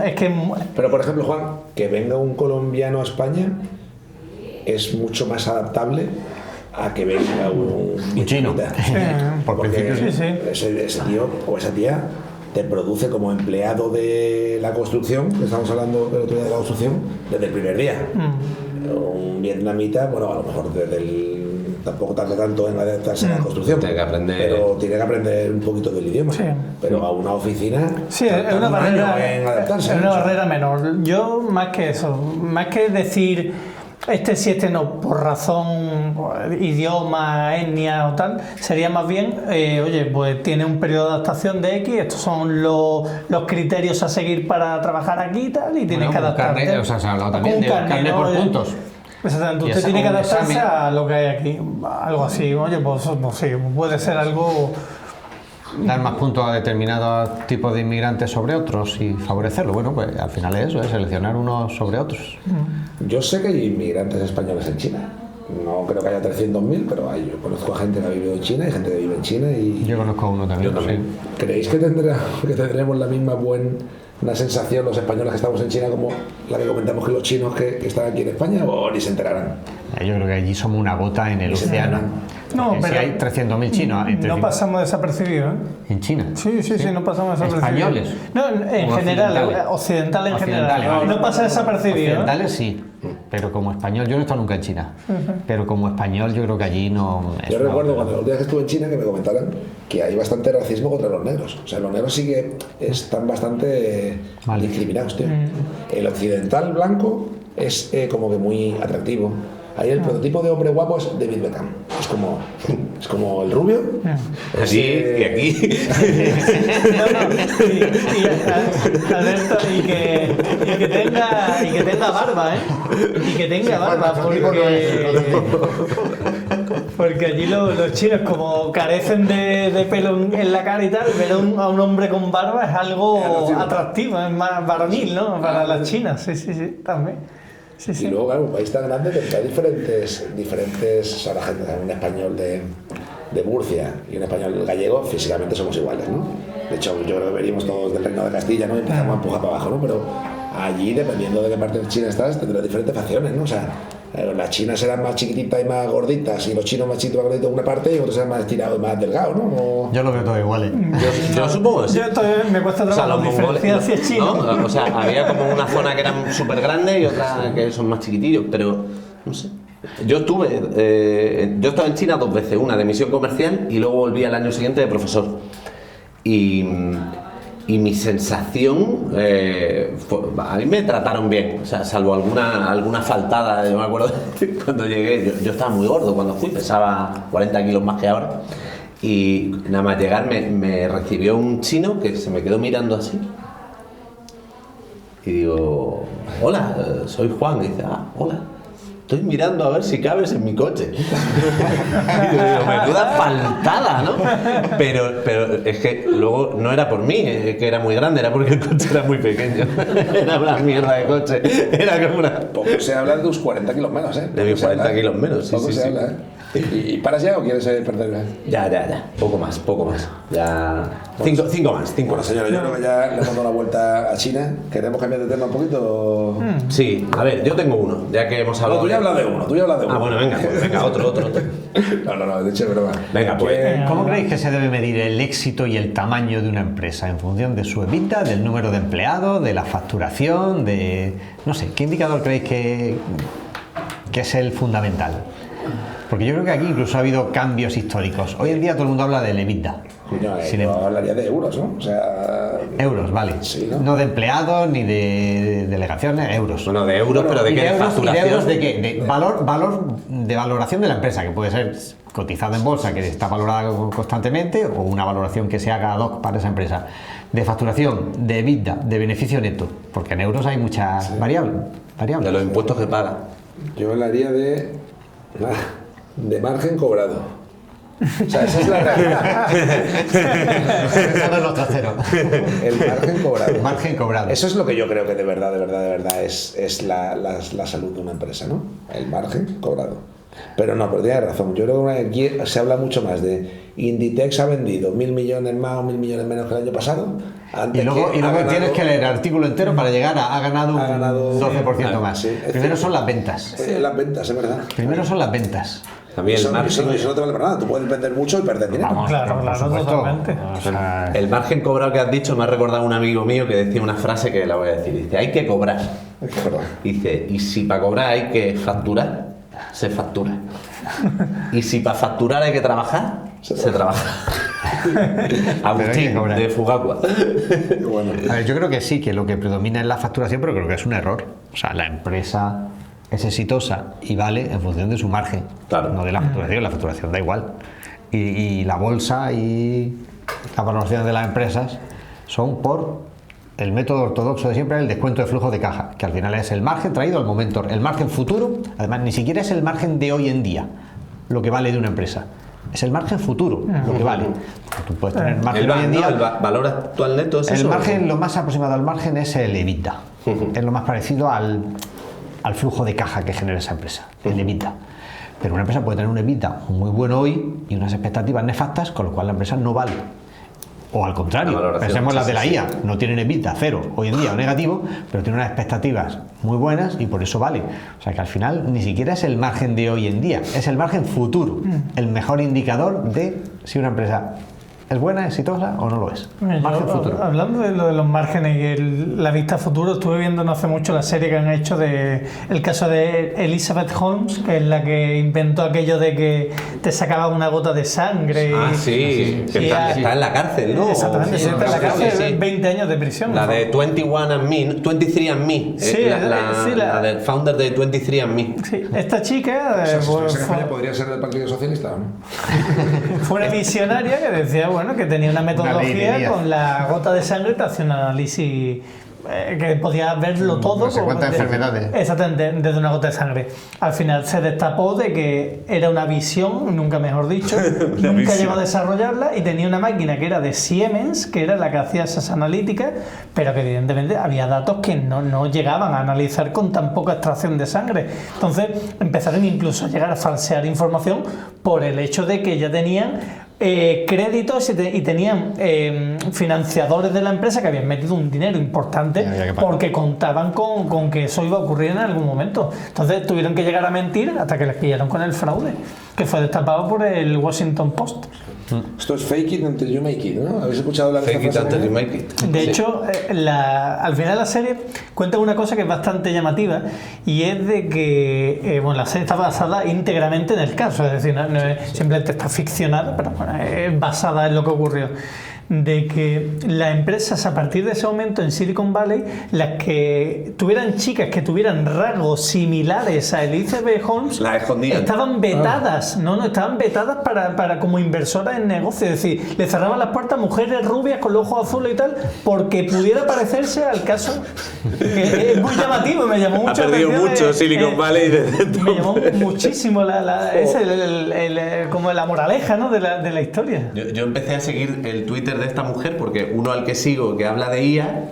B: es que...
A: Pero por ejemplo, Juan, que venga un colombiano a España es mucho más adaptable a que venga un
C: chino.
B: Por
A: porque
B: principio, sí.
A: ese tío o esa tía te produce como empleado de la construcción, que estamos hablando el otro día de la construcción, desde el primer día. Un vietnamita, bueno, a lo mejor tampoco tarda tanto en adaptarse a la construcción,
E: Tiene que aprender.
A: pero tiene que aprender un poquito del idioma.
B: Sí.
A: Pero a una oficina
B: Sí, es
A: tarda
B: una
A: un año
B: barrera,
A: en adaptarse.
B: es una barrera menor. Yo, más que eso, más que decir este sí, este no, por razón, idioma, etnia o tal, sería más bien, oye, pues tiene un periodo de adaptación de X, estos son los criterios a seguir para trabajar aquí y tal, y tienes que adaptarte.
C: Carne, o sea, se ha hablado también
B: Como
C: de
B: un
C: carne por puntos.
B: Exactamente,
C: Y
B: usted
C: esa
B: tiene que
C: un
B: adaptarse
C: examen.
B: a lo que hay aquí, algo así. Oye, pues sí, puede ser algo...
C: Dar más puntos a determinados tipos de inmigrantes sobre otros y favorecerlo. Bueno, pues al final es eso, es seleccionar unos sobre otros.
A: Yo sé que hay inmigrantes españoles en China. No creo que haya 300.000, pero yo conozco a gente que ha vivido en China, hay gente que vive en China y...
C: Yo conozco a uno también.
A: ¿Creéis que tendremos la misma buena sensación los españoles que estamos en China como la que comentamos que los chinos que están aquí en España, o ni se enterarán?
C: Yo creo que allí somos una gota en el océano.
B: No,
C: Porque si hay 300.000 chinos
B: No pasamos desapercibidos, ¿eh?
C: en China.
B: Sí, no pasamos desapercibidos.
C: ¿Españoles?
B: No, en general, occidental en general.
C: Vale.
B: No pasa desapercibido.
C: Occidentales sí, pero como español, yo no he estado nunca en China, pero como español yo creo que allí no...
A: Yo recuerdo cuando la última vez que estuve en China que me comentaran que hay bastante racismo contra los negros. O sea, los negros sí que están bastante discriminados, tío. El occidental blanco es como que muy atractivo. Ahí el prototipo de hombre guapo es David Beckham. Es como el rubio.
E: Así y aquí.
B: Y que tenga barba, ¿eh? Y que tenga barba, porque allí los chinos, como carecen de pelo en la cara y tal, ver a un hombre con barba es algo atractivo, es más varonil, ¿no? Para las chinas, sí, también. Sí.
A: Y luego, claro, un país tan grande que hay diferentes, o sea, la gente, un español de Murcia y un español gallego, físicamente somos iguales, ¿no? De hecho, yo creo que venimos todos del Reino de Castilla, ¿no? Y empezamos a empujar para abajo, ¿no? Pero allí, dependiendo de qué parte de China estás, tendrás diferentes facciones, ¿no? O sea, las chinas serán más chiquititas y más gorditas, y los chinos más chiquitos y más gorditos en una parte, y otros serán más estirados y más delgados, ¿no?
C: Yo lo veo todo igual, ¿eh?
E: Yo supongo que sí.
B: Yo todavía me cuesta trabajo diferenciar hacia chino.
E: ¿no? O sea, había como una zona que era súper grande y otra que son más chiquitillos, pero no sé. Yo estaba en China 2 veces, una de misión comercial y luego volví al año siguiente de profesor. Y mi sensación a mí me trataron bien, o sea, salvo alguna faltada. Yo me acuerdo cuando llegué, yo estaba muy gordo cuando fui, pesaba 40 kilos más que ahora, y nada más llegar me recibió un chino que se me quedó mirando así y digo, hola, soy Juan, y dice, hola. estoy mirando a ver si cabes en mi coche. Y yo digo, menuda faltada, ¿no? Pero es que luego no era por mí, que era muy grande, era porque el coche era muy pequeño. Era una mierda de coche. Era como una...
A: Poco se habla de tus 40 kilos menos, ¿eh?
E: De mis 40 kilos menos, sí,
A: Poco
E: sí,
A: se
E: sí.
A: habla, ¿eh? ¿Y paras ya o quieres perder?
E: Ya. Poco más. Ya. Cinco más.
A: Bueno, señores, yo creo que ya le hemos dado la vuelta a China. ¿Queremos cambiar de tema un poquito?
E: Sí, a ver, yo tengo uno, ya que hemos
A: No,
E: hablado.
A: tú ya hablas de uno,
E: Ah, bueno, venga, otro.
A: No, de hecho es broma.
E: Venga, pues.
C: ¿Cómo creéis que se debe medir el éxito y el tamaño de una empresa? ¿En función de su EBITDA, del número de empleados, de la facturación, de... no sé, ¿qué indicador creéis que es el fundamental? Porque yo creo que aquí incluso ha habido cambios históricos. Hoy en día todo el mundo habla del EBITDA.
A: Yo hablaría de euros, ¿no? O sea...
C: Euros, vale.
A: Sí, ¿no?
C: No de empleados ni de delegaciones, euros.
E: Bueno, de euros, pero ¿de
C: ¿Y
E: qué?
C: de
E: ¿De
C: euros,
E: facturación?
C: ¿Y de euros de qué? De valor de valoración de la empresa, que puede ser cotizada en bolsa, que está valorada constantemente, o una valoración que se haga ad hoc para esa empresa. De facturación, de EBITDA, de beneficio neto, porque en euros hay muchas variables.
E: De los impuestos que paga.
A: Yo hablaría de margen cobrado. O sea, esa es la realidad.
C: Eso no es los traseros.
A: El margen cobrado.
C: Margen cobrado.
A: Eso es lo que yo creo que de verdad es la salud de una empresa, ¿no? El margen cobrado. Pero no, pero tienes razón. Yo creo que aquí se habla mucho más de Inditex ha vendido 1.000 millones más o 1.000 millones menos que el año pasado.
C: Y luego tienes que leer el artículo entero para llegar a ha ganado un 12% más.
A: Sí,
C: Primero son las ventas.
A: Las ventas, es verdad.
C: Primero son las ventas.
E: También el margen.
A: Eso no te vale para nada. Tú puedes vender mucho y perder dinero.
C: Vamos,
B: Claro,
C: por
B: claro,
C: supuesto.
B: totalmente.
C: O sea,
E: El margen cobrado que has dicho me ha recordado a un amigo mío que decía una frase que la voy a decir. Dice, hay que cobrar.
A: Es verdad.
E: Dice, y si para cobrar hay que facturar, se factura. Y si para facturar hay que trabajar, se trabaja. Agustín,
C: cobrar.
E: de Fugacua.
A: Bueno,
C: a ver, yo creo que sí, que lo que predomina es la facturación, pero creo que es un error. O sea, la empresa es exitosa y vale en función de su margen,
E: Claro.
C: no de la facturación da igual. Y la bolsa y la valoración de las empresas son por el método ortodoxo de siempre, el descuento de flujo de caja, que al final es el margen traído al momento, el margen futuro. Además, ni siquiera es el margen de hoy en día lo que vale de una empresa, es el margen futuro lo que vale. Tú puedes tener margen hoy en día.
E: El valor actual neto es
C: El
E: eso.
C: margen, lo más aproximado al margen es el EBITDA. Es lo más parecido al flujo de caja que genera esa empresa, el EBITDA. Pero una empresa puede tener un EBITDA muy bueno hoy y unas expectativas nefastas, con lo cual la empresa no vale. O al contrario,
E: La valoración,
C: pensemos las de la
E: sí.
C: IA, no tienen EBITDA, cero hoy en día o negativo, pero tienen unas expectativas muy buenas y por eso vale. O sea que al final ni siquiera es el margen de hoy en día, es el margen futuro, el mejor indicador de si una empresa es buena, exitosa o no lo es. Margen futuro.
B: Hablando de lo de los márgenes y la vista a futuro, estuve viendo no hace mucho la serie que han hecho de el caso de Elizabeth Holmes, que es la que inventó aquello de que te sacaba una gota de sangre.
E: Ah, sí, que está en la cárcel, ¿no?
B: Exactamente,
E: Sí,
B: está en la cárcel,
E: sí.
B: 20 años de prisión.
E: La de 23andMe,
B: Sí,
E: la del founder de 23andMe.
B: Sí, esta chica
A: si estuviese en
B: fue,
A: España podría ser del Partido Socialista, ¿no?
B: fue una visionaria que decía bueno que tenía una metodología
C: ley de
B: con la gota de sangre, te hacía un análisis que podía verlo todo.
C: no sé cuántas enfermedades.
B: Exactamente, desde una gota de sangre. Al final se destapó de que era una visión, nunca mejor dicho, nunca llegó a desarrollarla y tenía una máquina que era de Siemens, que era la que hacía esas analíticas, pero que evidentemente había datos que no llegaban a analizar con tan poca extracción de sangre. Entonces empezaron incluso a llegar a falsear información por el hecho de que ya tenían créditos y tenían financiadores de la empresa que habían metido un dinero importante porque contaban con que eso iba a ocurrir en algún momento. Entonces tuvieron que llegar a mentir hasta que les pillaron con el fraude, que fue destapado por el Washington Post.
A: Esto es fake it until you make it, ¿no? ¿Habéis escuchado la de
E: Fake it
A: esta frase?
E: until you make it.
B: De hecho, al final la serie cuenta una cosa que es bastante llamativa y es de que la serie está basada íntegramente en el caso, es decir, no es simplemente está ficcionada, pero bueno, es basada en lo que ocurrió. de que las empresas a partir de ese momento en Silicon Valley, las que tuvieran chicas que tuvieran rasgos similares a Elizabeth Holmes,
E: las escondían.
B: estaban vetadas, estaban vetadas para como inversoras en negocios, es decir, le cerraban las puertas a mujeres rubias con los ojos azules y tal, porque pudiera parecerse al caso, que es muy llamativo, me llamó mucho
E: ha perdido mucho Silicon Valley desde entonces.
B: Me llamó muchísimo es como la moraleja, ¿no? de la historia.
E: Yo empecé a seguir el Twitter de esta mujer porque uno al que sigo que habla de IA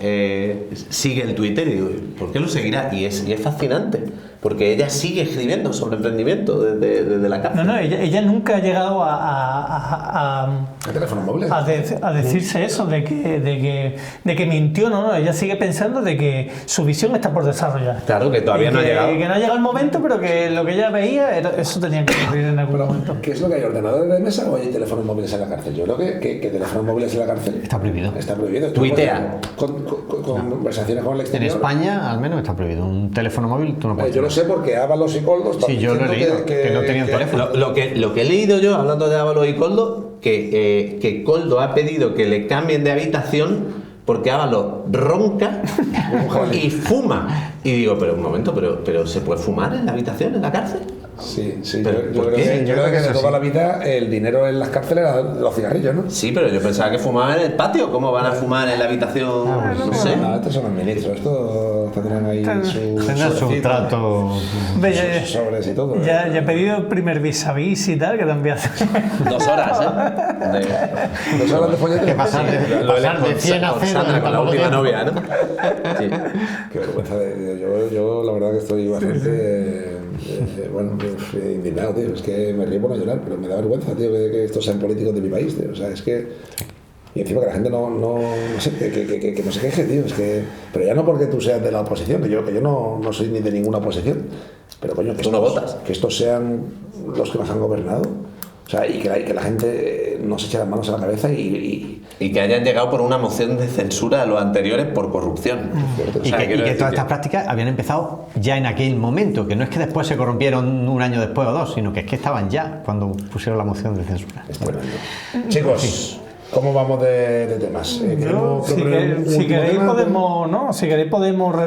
E: sigue el Twitter y digo, ¿por qué lo seguirá? Y es fascinante, porque ella sigue escribiendo sobre emprendimiento desde la cárcel.
B: No, ella nunca ha llegado a
A: teléfonos móviles.
B: A decirse eso, de que mintió, no, ella sigue pensando de que su visión está por desarrollar.
E: Claro, que todavía no ha llegado.
B: Que no ha llegado el momento, pero que lo que ella veía, eso tenía que ocurrir en algún momento.
A: ¿Qué es lo que hay? ¿Ordenadores de mesa o hay teléfonos móviles en la cárcel? Yo creo que teléfonos móviles en la cárcel
C: está prohibido.
A: Está prohibido.
E: Tuitea.
A: Con conversaciones con el exterior.
C: En España, al menos, está prohibido. Un teléfono móvil tú no puedes.
A: Yo lo sé porque Ábalos y Coldos.
C: Sí, yo lo he leído, que no tenían teléfono.
E: Lo que he leído yo, hablando de Ábalos y Coldo, que Coldo ha pedido que le cambien de habitación porque Ábalos ronca y fuma. Y digo, pero un momento, pero ¿se puede fumar en la habitación, en la cárcel?
A: Sí,
E: ¿Pero
A: yo
E: por
A: creo
E: qué?
A: que de toda la vida el dinero en las cárceles era los cigarrillos, ¿no?
E: Sí, pero yo pensaba que fumaban en el patio. ¿Cómo van a fumar en la habitación? No sé.
A: Estos son los ministros, estos tendrán ahí
C: Tendrán su trato.
A: Sus sobres y todo.
B: Ya he pedido el primer vis a vis y tal, que también hace.
E: 2 horas, ¿eh?
A: 2 horas de follete.
C: Que pasar de 100 a 0
E: Sandra, con la última novia, ¿no? Sí.
A: Qué vergüenza. Yo la verdad que estoy bastante indignado, tío. Es que me río por no llorar, pero me da vergüenza, tío, que estos sean políticos de mi país, tío. O sea, es que... Y encima que la gente no sé, que no se queje, tío. Es que... Pero ya no porque tú seas de la oposición, que yo no soy ni de ninguna oposición. Pero coño, que
E: tú no votas.
A: Que estos sean los que nos han gobernado. O sea, y que la gente no se eche las manos a la cabeza y
E: que hayan llegado por una moción de censura a los anteriores por corrupción.
C: Y que todas estas prácticas habían empezado ya en aquel momento, que no es que después se corrompieron un año después o 2, sino que es que estaban ya cuando pusieron la moción de censura.
A: Chicos, ¿cómo vamos de temas?
B: Si queréis podemos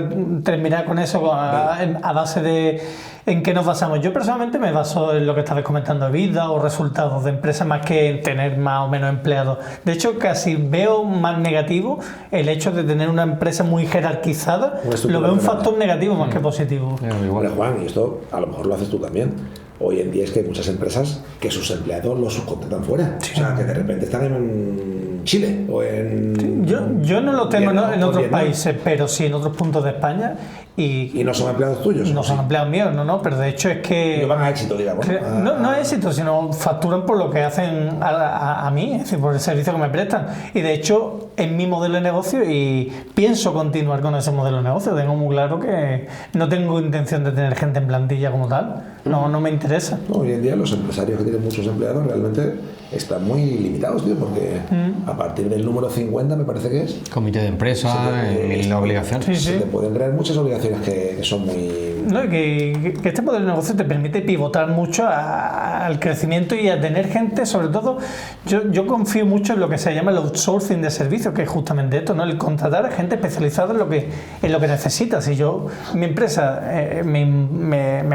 B: terminar con eso a base de en qué nos basamos. Yo personalmente me baso en lo que estabais comentando, vida o resultados de empresas, más que en tener más o menos empleados. De hecho, casi veo más negativo el hecho de tener una empresa muy jerarquizada. Lo veo un factor negativo más que positivo.
A: Bueno, Juan, y esto a lo mejor lo haces tú también. Hoy en día es que hay muchas empresas que sus empleados los subcontratan fuera. Sí. O sea, que de repente están en Chile o en...
B: Sí, yo no lo tengo en otros países, pero sí en otros puntos de España.
A: ¿Y no son empleados tuyos?
B: No son empleados míos, no, pero de hecho es que...
A: No van a éxito, digamos.
B: No es éxito, sino facturan por lo que hacen a mí, es decir, por el servicio que me prestan. Y de hecho, es mi modelo de negocio y pienso continuar con ese modelo de negocio. Tengo muy claro que no tengo intención de tener gente en plantilla como tal. No me interesa.
A: Hoy en día los empresarios que tienen muchos empleados realmente están muy limitados, tío, porque a partir del número 50 me parece que es...
C: Comité de empresa, la obligación.
A: Se te pueden crear muchas obligaciones que son muy...
B: No, que este modelo de negocio te permite pivotar mucho al crecimiento y a tener gente, sobre todo, yo confío mucho en lo que se llama el outsourcing de servicios, que es justamente esto, ¿no? El contratar a gente especializada en lo que necesitas. Si yo, mi empresa, me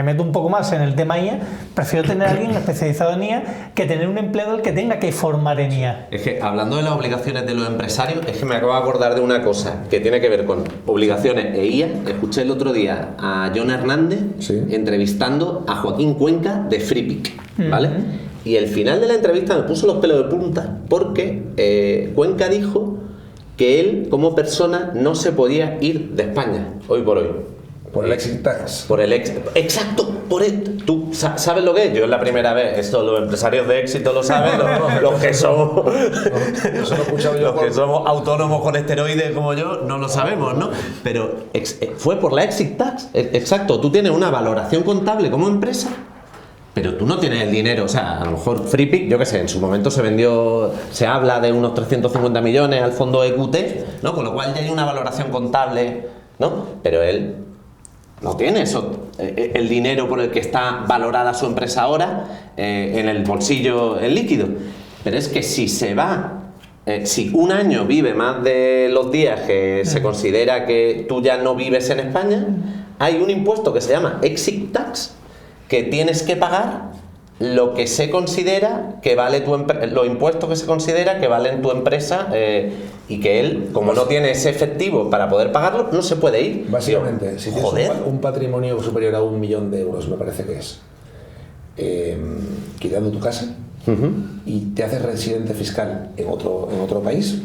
B: meto un poco más en el tema IA, prefiero tener a alguien especializado en IA que tener un empleado al que tenga que formar en IA.
E: Es que hablando de las obligaciones de los empresarios, es que me acabo de acordar de una cosa que tiene que ver con obligaciones e IA. Escuché el otro día a John Hernández entrevistando a Joaquín Cuenca de FreePic, ¿vale? Y el final de la entrevista me puso los pelos de punta porque Cuenca dijo que él como persona no se podía ir de España hoy por hoy.
A: Por el exit tax.
E: Exacto, por el... ¿Tú sabes lo que es? Yo es la primera vez. Esto los empresarios de éxito lo saben, los que somos... los que somos autónomos con esteroides como yo, no lo sabemos, ¿no? Pero fue por la exit tax. Exacto, tú tienes una valoración contable como empresa, pero tú no tienes el dinero. O sea, a lo mejor FreePic, yo qué sé, en su momento se habla de unos 350 millones al fondo EQT, ¿no? Con lo cual ya hay una valoración contable, ¿no? Pero él... no tiene eso, el dinero por el que está valorada su empresa ahora en el bolsillo en líquido. Pero es que si se va si un año vive más de los días que se considera que tú ya no vives en España, hay un impuesto que se llama exit tax, que tienes que pagar lo que se considera que vale los impuestos que se considera que valen tu empresa, y que él, como no tiene ese efectivo para poder pagarlo, no se puede ir.
A: Básicamente, si tienes un patrimonio superior a 1 millón de euros, me parece que es, quitando tu casa, y te haces residente fiscal en otro país,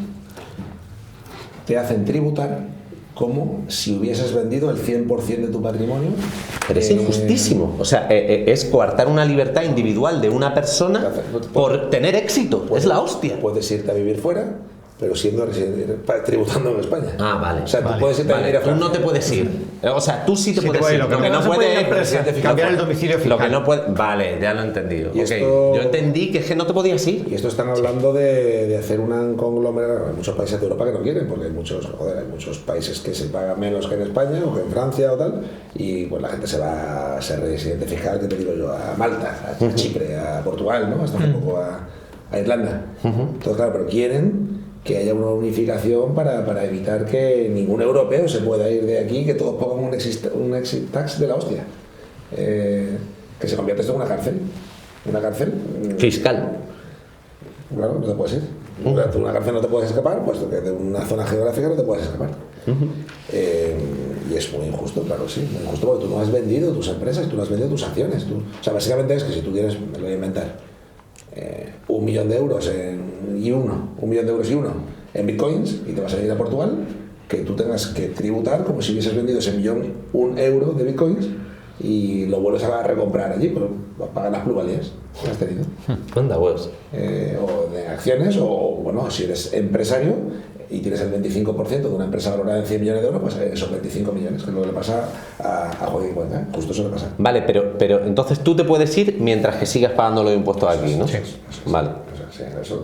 A: te hacen tributar como si hubieses vendido el 100% de tu patrimonio.
E: Pero es injustísimo. O sea, es coartar una libertad individual de una persona por tener éxito. Es la hostia.
A: Puedes irte a vivir fuera, pero siendo residente, tributando en España.
E: Ah, vale.
A: O sea, tú puedes irte a vivir a
E: Tú
A: Francia.
E: no te puedes ir. O sea, tú sí te puedes ir.
C: Lo que no puedes cambiar el domicilio fiscal.
E: Lo que no puede... Vale, ya lo he entendido.
A: Y
E: Okay.
A: esto...
E: Yo entendí que es que no te podías ir.
A: Y esto están hablando de hacer un conglomerado. Hay muchos países de Europa que no quieren, porque hay muchos países que se pagan menos que en España o que en Francia o tal, y pues la gente se va a ser residente fiscal, que te digo yo, a Malta, a Chipre, a Portugal, ¿no? Hasta un poco a Irlanda. Entonces, claro, pero quieren que haya una unificación para evitar que ningún europeo se pueda ir de aquí, que todos pongan un exit tax de la hostia. Que se convierte esto en una cárcel. Una cárcel
E: Fiscal.
A: Claro, no te puedes ir. De una cárcel no te puedes escapar, puesto que de una zona geográfica no te puedes escapar. Y es muy injusto, claro, sí, muy injusto, porque tú no has vendido tus empresas, tú no has vendido tus acciones. O sea, básicamente es que si tú tienes, me lo voy a inventar, 1 millón de euros en bitcoins, y te vas a ir a Portugal, que tú tengas que tributar como si hubieses vendido ese 1 euro de bitcoins y lo vuelves a recomprar allí, pues pagar las plusvalías que has tenido.
E: Anda, huevos.
A: O de acciones, o bueno, si eres empresario y tienes el 25% de una empresa valorada en 100 millones de euros, pues son 25 millones, que es lo que le pasa a Joaquín Cuenca, ¿eh? Justo eso le pasa.
E: Vale, pero entonces tú te puedes ir mientras que sigas pagando los impuestos aquí, ¿no?
A: Sí.
E: Vale.
A: Sí, eso...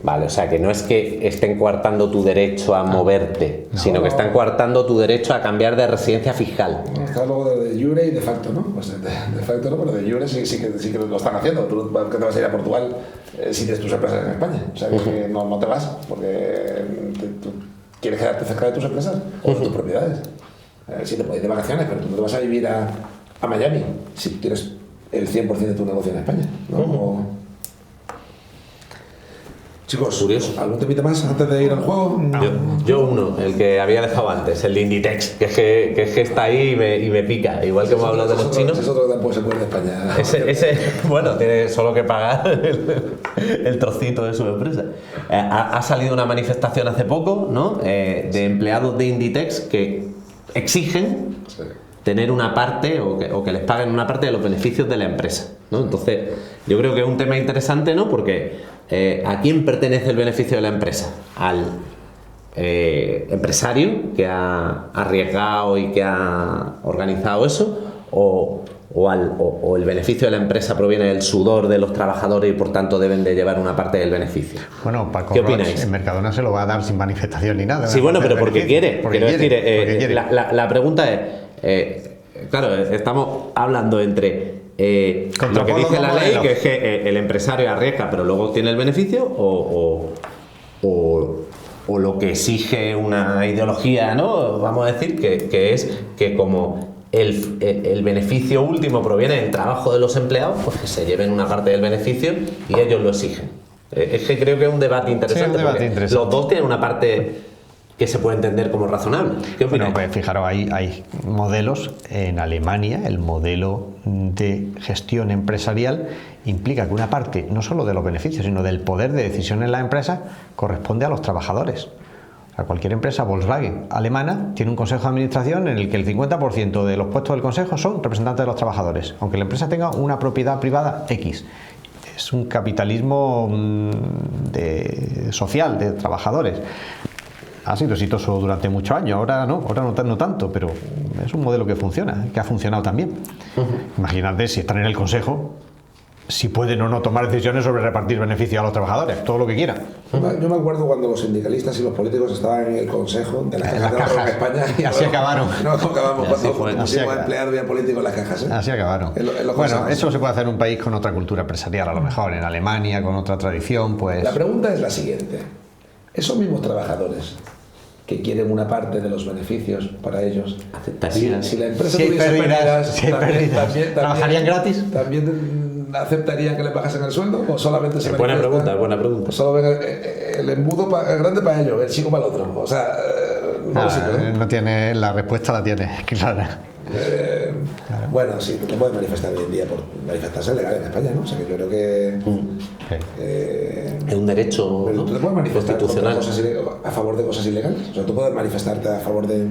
E: Vale, o sea que no es que estén coartando tu derecho a moverte, sino que están coartando tu derecho a cambiar de residencia fiscal.
A: Está luego de jure y de facto, ¿no? Pues de facto no, pero de jure sí que lo están haciendo. Tú que te vas a ir a Portugal si tienes tus empresas en España. O sea, que no te vas porque tú quieres quedarte cerca de tus empresas o de tus propiedades. Sí, te puedes ir de vacaciones, pero tú no te vas a vivir a Miami si tú tienes el 100% de tu negocio en España, ¿no? Chicos,
E: curioso.
A: ¿Algún temita más antes de ir al juego?
E: Yo uno, el que había dejado antes, el de Inditex, que es que está ahí y me pica, igual que hemos hablado de los chinos.
A: Es otro que tampoco se puede ir de España.
E: Ese, bueno, tiene solo que pagar el trocito de su empresa. Ha salido una manifestación hace poco, ¿no? De empleados de Inditex que exigen tener una parte o que les paguen una parte de los beneficios de la empresa, ¿no? Entonces, yo creo que es un tema interesante, ¿no? Porque ¿a quién pertenece el beneficio de la empresa? ¿Al empresario que ha arriesgado y que ha organizado eso? ¿O el beneficio de la empresa proviene del sudor de los trabajadores y por tanto deben de llevar una parte del beneficio?
C: Bueno, Paco
E: ¿Qué
C: Roch
E: opináis?
C: en Mercadona se lo va a dar sin manifestación ni nada.
E: Sí, bueno, pero porque quiere.
C: Porque
E: Quiero
C: quiere,
E: decir,
C: porque quiere.
E: la pregunta es, claro, estamos hablando entre lo que dice la ley, que es que el empresario arriesga pero luego tiene el beneficio, o lo que exige una ideología, ¿no? Vamos a decir que es que como el beneficio último proviene del trabajo de los empleados, pues que se lleven una parte del beneficio y ellos lo exigen. Es que creo que es un debate interesante, porque los dos tienen una parte que se puede entender como razonable. ¿Qué opinas?
C: Bueno, pues fijaros, hay modelos en Alemania, el modelo de gestión empresarial implica que una parte, no solo de los beneficios, sino del poder de decisión en la empresa, corresponde a los trabajadores. A cualquier empresa Volkswagen alemana tiene un consejo de administración en el que el 50% de los puestos del consejo son representantes de los trabajadores, aunque la empresa tenga una propiedad privada X. Es un capitalismo social de trabajadores. Ha sido exitoso durante muchos años, ahora no tanto, pero es un modelo que funciona, que ha funcionado también. Imagínate si están en el consejo, si pueden o no tomar decisiones sobre repartir beneficios a los trabajadores, todo lo que quieran.
A: Yo me acuerdo cuando los sindicalistas y los políticos estaban en el consejo de las cajas de ahorro en España.
C: Y así acabaron.
A: No acabamos cuando pusimos empleados y políticos en las cajas.
C: Así acabaron. Bueno, eso se puede hacer en un país con otra cultura empresarial, a lo mejor en Alemania, con otra tradición, pues...
A: La pregunta es la siguiente. esos mismos trabajadores que quieren una parte de los beneficios para ellos, si la empresa
C: Si hay
A: tuviese
C: pérdidas, si hay pérdidas,
A: también
C: ¿trabajarían gratis?
A: ¿También aceptarían que le bajasen el sueldo o solamente se
E: Buena
A: manifiestan?
E: pregunta, buena pregunta.
A: Solo ven el embudo es grande para ellos, el chico para el otro. O sea, no lo sé.
C: No tiene, la respuesta la tiene clara.
A: Bueno, sí, tú puedes manifestar hoy en día por manifestarse legal en España, ¿no? O sea, que yo creo que
E: Es un derecho,
A: pero
E: ¿no?
A: tú te puedes manifestar
E: constitucional.
A: a favor de cosas ilegales. O sea, tú puedes manifestarte a favor de.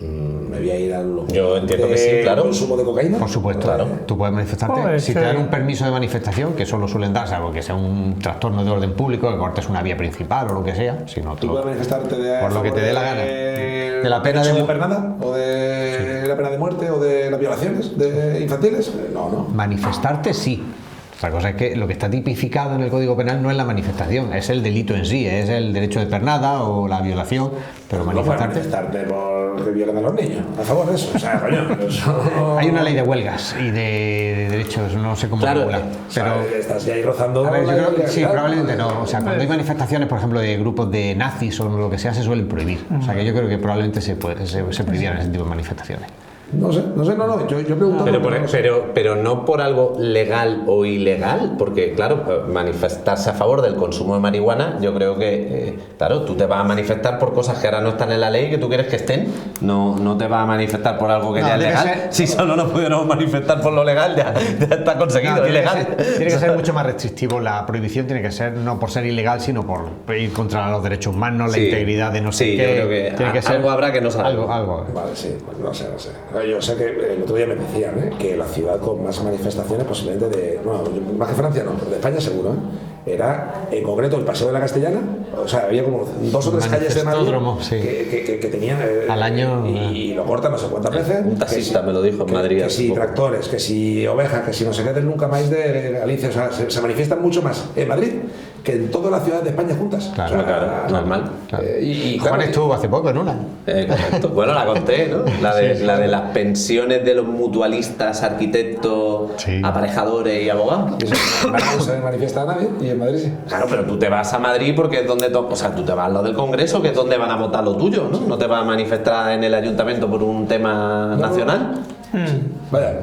A: Me voy a ir al.
E: Yo entiendo que sí, claro.
A: Consumo de cocaína.
C: Por supuesto,
E: Claro.
C: tú puedes manifestarte.
B: Pues,
C: Si te dan un permiso de manifestación, que solo suelen dar, salvo que sea un trastorno de orden público, que cortes una vía principal o lo que sea, si no,
A: Tú puedes manifestarte
C: por lo que te dé la gana.
A: De
C: la pena de
A: pernada, o de la pena de muerte, o de las violaciones infantiles. No.
C: manifestarte sí. Otra cosa es que lo que está tipificado en el Código Penal no es la manifestación, es el delito en sí, es el derecho de pernada o la violación, pero
A: No puedes
C: manifestarte...
A: manifestarte por que violen a los niños. A favor de eso. O sea, coño. Eso...
C: Hay una ley de huelgas y de derechos, no sé cómo
E: Claro,
C: regula, pero...
A: Estás ya ahí rozando.
C: A ver, yo
A: la
C: creo que sí,
A: ilegalidad,
C: probablemente
A: ¿no?
C: no. O sea, cuando hay manifestaciones, por ejemplo, de grupos de nazis o lo que sea, se suelen prohibir. O sea, que yo creo que probablemente se prohibieran ese tipo de manifestaciones.
A: No sé. Yo pregunto.
E: Pero no por algo legal o ilegal, porque claro, manifestarse a favor del consumo de marihuana, yo creo que, claro, tú te vas a manifestar por cosas que ahora no están en la ley y que tú quieres que estén, no te vas a manifestar por algo que
C: No,
E: ya es
C: debe
E: legal.
C: ser-
E: Si solo nos pudiéramos manifestar por lo legal, ya está conseguido,
C: No,
E: es legal.
C: tiene que ser mucho más restrictivo. La prohibición tiene que ser no por ser ilegal, sino por ir contra los derechos humanos,
E: Sí.
C: la integridad de no sé
E: Sí,
C: qué.
E: yo creo que
C: tiene que ser
E: algo habrá que no sabemos.
C: algo.
A: Vale, sí, pues no sé. Yo sé que el otro día me decían que la ciudad con más manifestaciones, posiblemente más que Francia, no, pero de España seguro, era en concreto el Paseo de la Castellana. O sea, había como 2 o 3 calles de Madrid
C: Manifestódromo, sí.
A: que tenían.
C: Al año,
A: Y lo cortan no sé cuántas veces.
E: Un taxista
A: que
E: me lo dijo en Madrid
A: Que
E: hace
A: si
E: poco.
A: tractores, que si ovejas, que si no se queden nunca más de Galicia. O sea, se manifiestan mucho más en Madrid que en todas las ciudades de España juntas.
C: Claro,
A: O sea,
E: claro, normal.
C: Claro.
A: Y
C: Juan
A: claro,
C: estuvo hace poco en una.
E: Correcto. Bueno, la conté, ¿no? La de las pensiones de los mutualistas, arquitectos,
C: Sí.
E: aparejadores y abogados.
A: y eso, en Madrid no se manifiesta a nadie y en Madrid sí.
E: Claro, pero tú te vas a Madrid porque es donde... O sea, tú te vas a lo del Congreso, que es donde van a votar lo tuyo, ¿no? No te vas a manifestar en el ayuntamiento por un tema nacional.
A: Vaya,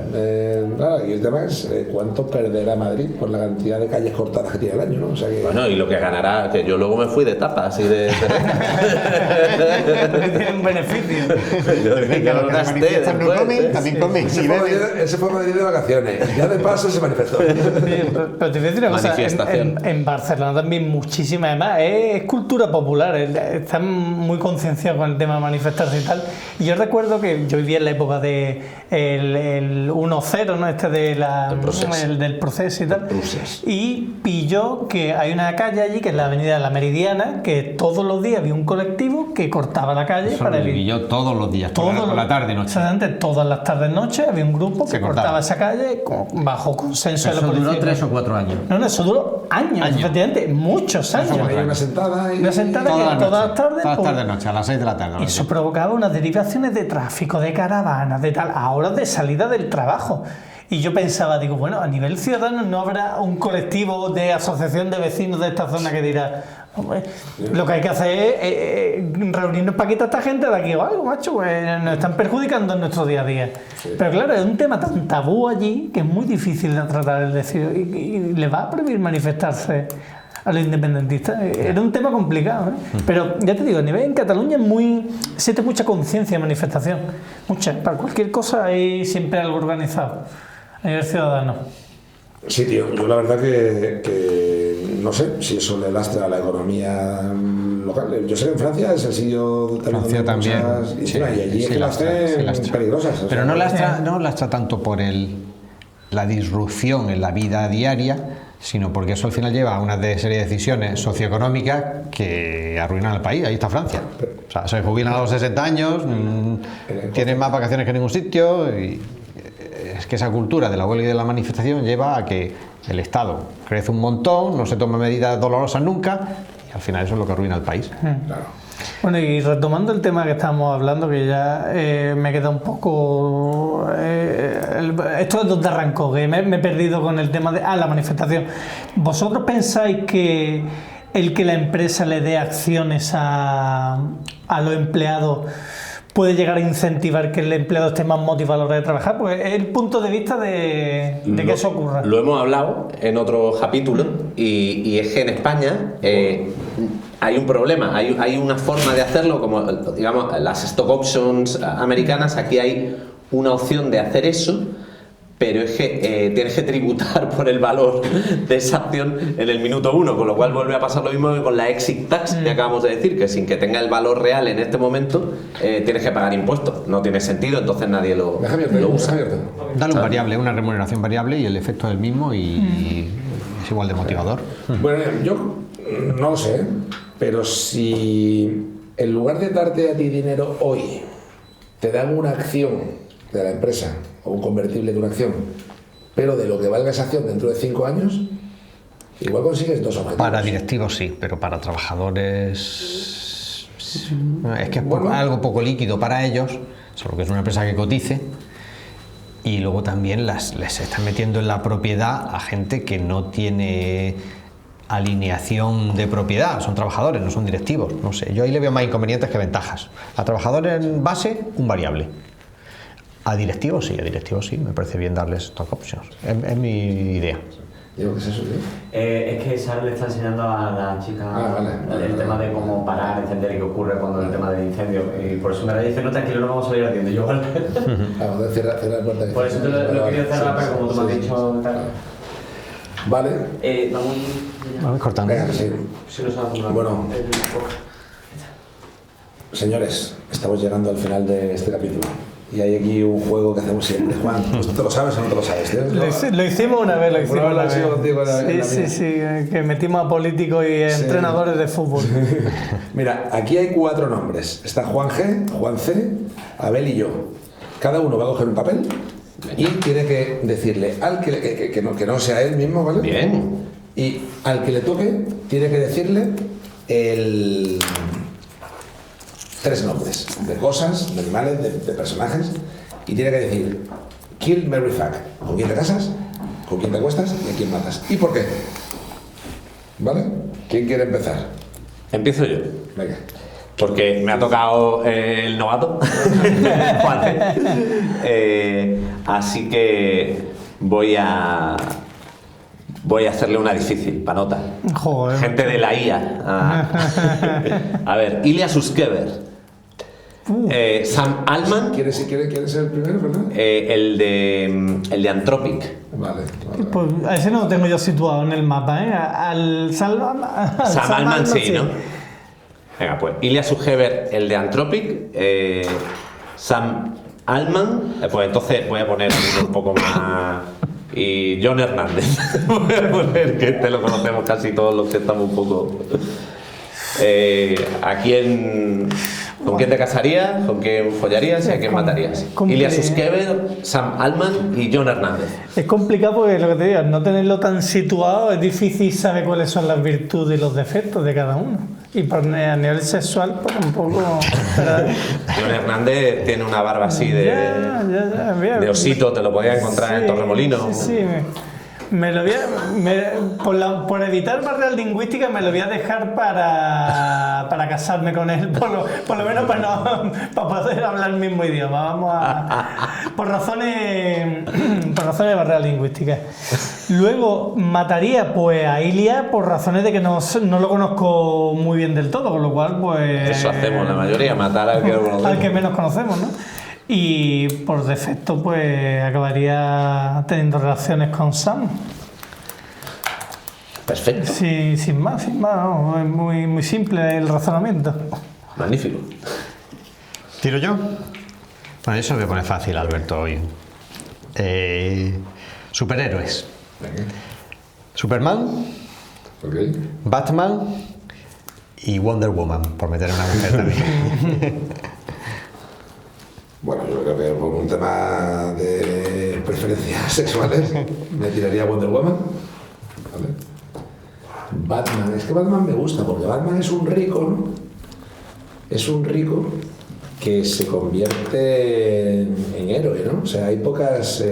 A: y el tema es cuánto perderá Madrid por la cantidad de calles cortadas que tiene el año, ¿no? O sea que...
E: Bueno, y lo que ganará, que yo luego me fui de tapas y de...
B: Tiene un beneficio.
E: yo lo gasté después,
C: también comen
A: Ese
C: y
A: fue,
C: beben.
A: ese fue Madrid de vacaciones. Ya de paso se manifestó.
B: Oye, pero te voy a decir una cosa,
E: Manifestación.
B: en Barcelona también muchísima, además, es cultura popular, están muy concienciados con el tema de manifestarse y tal. Y yo recuerdo que yo vivía en la época de el 1-0, ¿no? Este de del proceso y tal. Y pilló que hay una calle allí, que es la avenida de la Meridiana, que todos los días había un colectivo que cortaba la calle
C: Eso
B: para
C: lo viví
B: evitar.
C: yo todos los días, por la tarde, noche.
B: Exactamente, todas las tardes noche había un grupo
C: Se
B: que
C: cortaba.
B: cortaba esa calle bajo consenso de la
C: Eso
B: policía.
C: duró 3 o 4 años.
B: No, eso duró años, efectivamente, muchos años.
A: Hay una sentada y...
B: Una sentada que todas las tardes.
C: Todas las
B: pues,
C: tardes noche, a las 6 de la tarde.
B: y eso provocaba unas derivaciones de tráfico, de caravanas, de tal, a horas de salida del trabajo. Y yo pensaba, digo, bueno, a nivel ciudadano no habrá un colectivo de asociación de vecinos de esta zona que dirá, hombre, lo que hay que hacer es reunirnos para quitar a esta gente de aquí o algo, macho, pues nos están perjudicando en nuestro día a día. Pero claro, es un tema tan tabú allí que es muy difícil de tratar el decir, y le va a prohibir manifestarse a los independentistas. Era un tema complicado, ¿eh? Pero ya te digo, a nivel en Cataluña siente mucha conciencia de manifestación. Mucha. Para cualquier cosa hay siempre algo organizado a nivel ciudadano.
A: Sí, tío, yo la verdad que no sé si eso le lastra a la economía local. Yo sé que en Francia es el sitio
C: Francia
A: donde
C: también.
A: cosas, y allí es que las
C: lastra, sí
A: hacen
C: lastra.
A: peligrosas. o
C: Pero
A: sea,
C: no lastra tanto por la disrupción en la vida diaria, sino porque eso al final lleva a una serie de decisiones socioeconómicas que arruinan al país. Ahí está Francia. O sea, se jubilan a los 60 años, tienen más vacaciones que en ningún sitio, y es que esa cultura de la huelga y de la manifestación lleva a que el Estado crece un montón, no se toma medidas dolorosas nunca, y al final eso es lo que arruina al país.
A: claro.
B: Bueno, y retomando el tema que estábamos hablando, que ya me queda un poco... esto es donde arrancó, que me he perdido con el tema de la manifestación. ¿Vosotros pensáis que el que la empresa le dé acciones a los empleados puede llegar a incentivar que el empleado esté más motivado a la hora de trabajar? Pues es el punto de vista de que eso ocurra.
E: Lo hemos hablado en otro capítulo y es que en España hay un problema, hay una forma de hacerlo, como digamos las stock options americanas. Aquí hay una opción de hacer eso, pero es que tienes que tributar por el valor de esa acción en el minuto 1, con lo cual vuelve a pasar lo mismo que con la exit tax que acabamos de decir, que sin que tenga el valor real en este momento tienes que pagar impuestos. No tiene sentido, entonces nadie lo usa.
C: Dale un variable, una remuneración variable, y el efecto es el mismo y es igual de motivador.
A: Bueno, yo no lo sé, pero si en lugar de darte a ti dinero hoy, te dan una acción de la empresa o un convertible de una acción, pero de lo que valga esa acción dentro de 5 años, igual consigues 2 objetivos.
C: Para directivos sí, pero para trabajadores es que es algo poco líquido para ellos, solo que es una empresa que cotice, y luego también les están metiendo en la propiedad a gente que no tiene alineación de propiedad, son trabajadores, no son directivos, no sé, yo ahí le veo más inconvenientes que ventajas. A trabajadores en base, un variable. A directivos sí, me parece bien darles stock options. Es mi idea.
A: Digo, ¿qué es eso, tío?
F: Es que Sara le está enseñando a la chica el tema de cómo parar, encender y qué ocurre cuando el tema del incendio. Y por eso me la dice, no, tranquilo, no vamos a ir atiendo. Yo, ¿vale?
A: Cierra la puerta.
F: Por eso te lo quería cerrar, pero como tú me has dicho...
A: Vale.
C: Vamos cortando.
A: Venga, sí. Bueno, señores, estamos llegando al final de este capítulo. Y hay aquí un juego que hacemos siempre. Juan, ¿tú te lo sabes o no te lo sabes, tío?
B: Lo hicimos una vez, Sí, que metimos a políticos y entrenadores de fútbol.
A: Mira, aquí hay 4 nombres. Está Juan G, Juan C, Abel y yo. Cada uno va a coger un papel y tiene que decirle al que no sea él mismo, ¿vale?
E: Bien.
A: Y al que le toque, tiene que decirle 3 nombres de cosas, de animales, de personajes, y tiene que decir kill, marry, fuck. ¿Con quién te casas? ¿Con quién te acuestas? ¿Y a quién matas? ¿Y por qué? ¿Vale? ¿Quién quiere empezar?
E: Empiezo yo.
A: Venga.
E: Porque me ha tocado el novato, Juan. Así que voy a hacerle una difícil, para nota.
B: Joder.
E: Gente de la IA. A ver, Ilya Sutskever. Sam Altman.
A: ¿Quieres ser el primero, perdón?
E: El de Anthropic.
A: Vale.
B: Pues a ese no lo tengo yo situado en el mapa, ¿eh? Sam
E: Altman sí, ¿no? Venga, pues Ilya Sutskever, el de Anthropic. Sam Altman. Pues entonces voy a poner un poco más. Y John Hernández. Voy a poner que este lo conocemos casi todos los que estamos un poco. ¿Con quién te casarías? ¿Con quién follarías? ¿Y a quién matarías? Ilya Sutskever, Sam Altman y John Hernández.
B: Es complicado porque lo que te digo, al no tenerlo tan situado, es difícil saber cuáles son las virtudes y los defectos de cada uno. Y a nivel sexual, pues un poco.
E: John Hernández tiene una barba así de osito, te lo podías encontrar en Torremolinos.
B: Sí. Me lo voy por evitar barreras lingüísticas, me lo voy a dejar para casarme con él, por lo menos para poder hablar el mismo idioma. Vamos por razones de barreras lingüísticas. Luego mataría pues a Ilya por razones de que no lo conozco muy bien del todo, con lo cual pues.
E: Eso hacemos la mayoría, matar al que lo conocemos.
B: Al que menos conocemos, ¿no? Y por defecto pues acabaría teniendo relaciones con Sam.
E: Perfecto.
B: Sí, sin más, no, es muy simple el razonamiento.
E: Magnífico.
C: ¿Tiro yo? Bueno, eso lo voy a poner fácil, Alberto, hoy. Superhéroes.
A: Venga.
C: Superman,
A: Okay.
C: Batman y Wonder Woman, por meter una mujer también.
A: Bueno, yo creo que por un tema de preferencias sexuales me tiraría a Wonder Woman. ¿Vale? Batman, es que Batman me gusta porque Batman es un rico, ¿no? Es un rico que se convierte en héroe, ¿no? O sea, hay pocas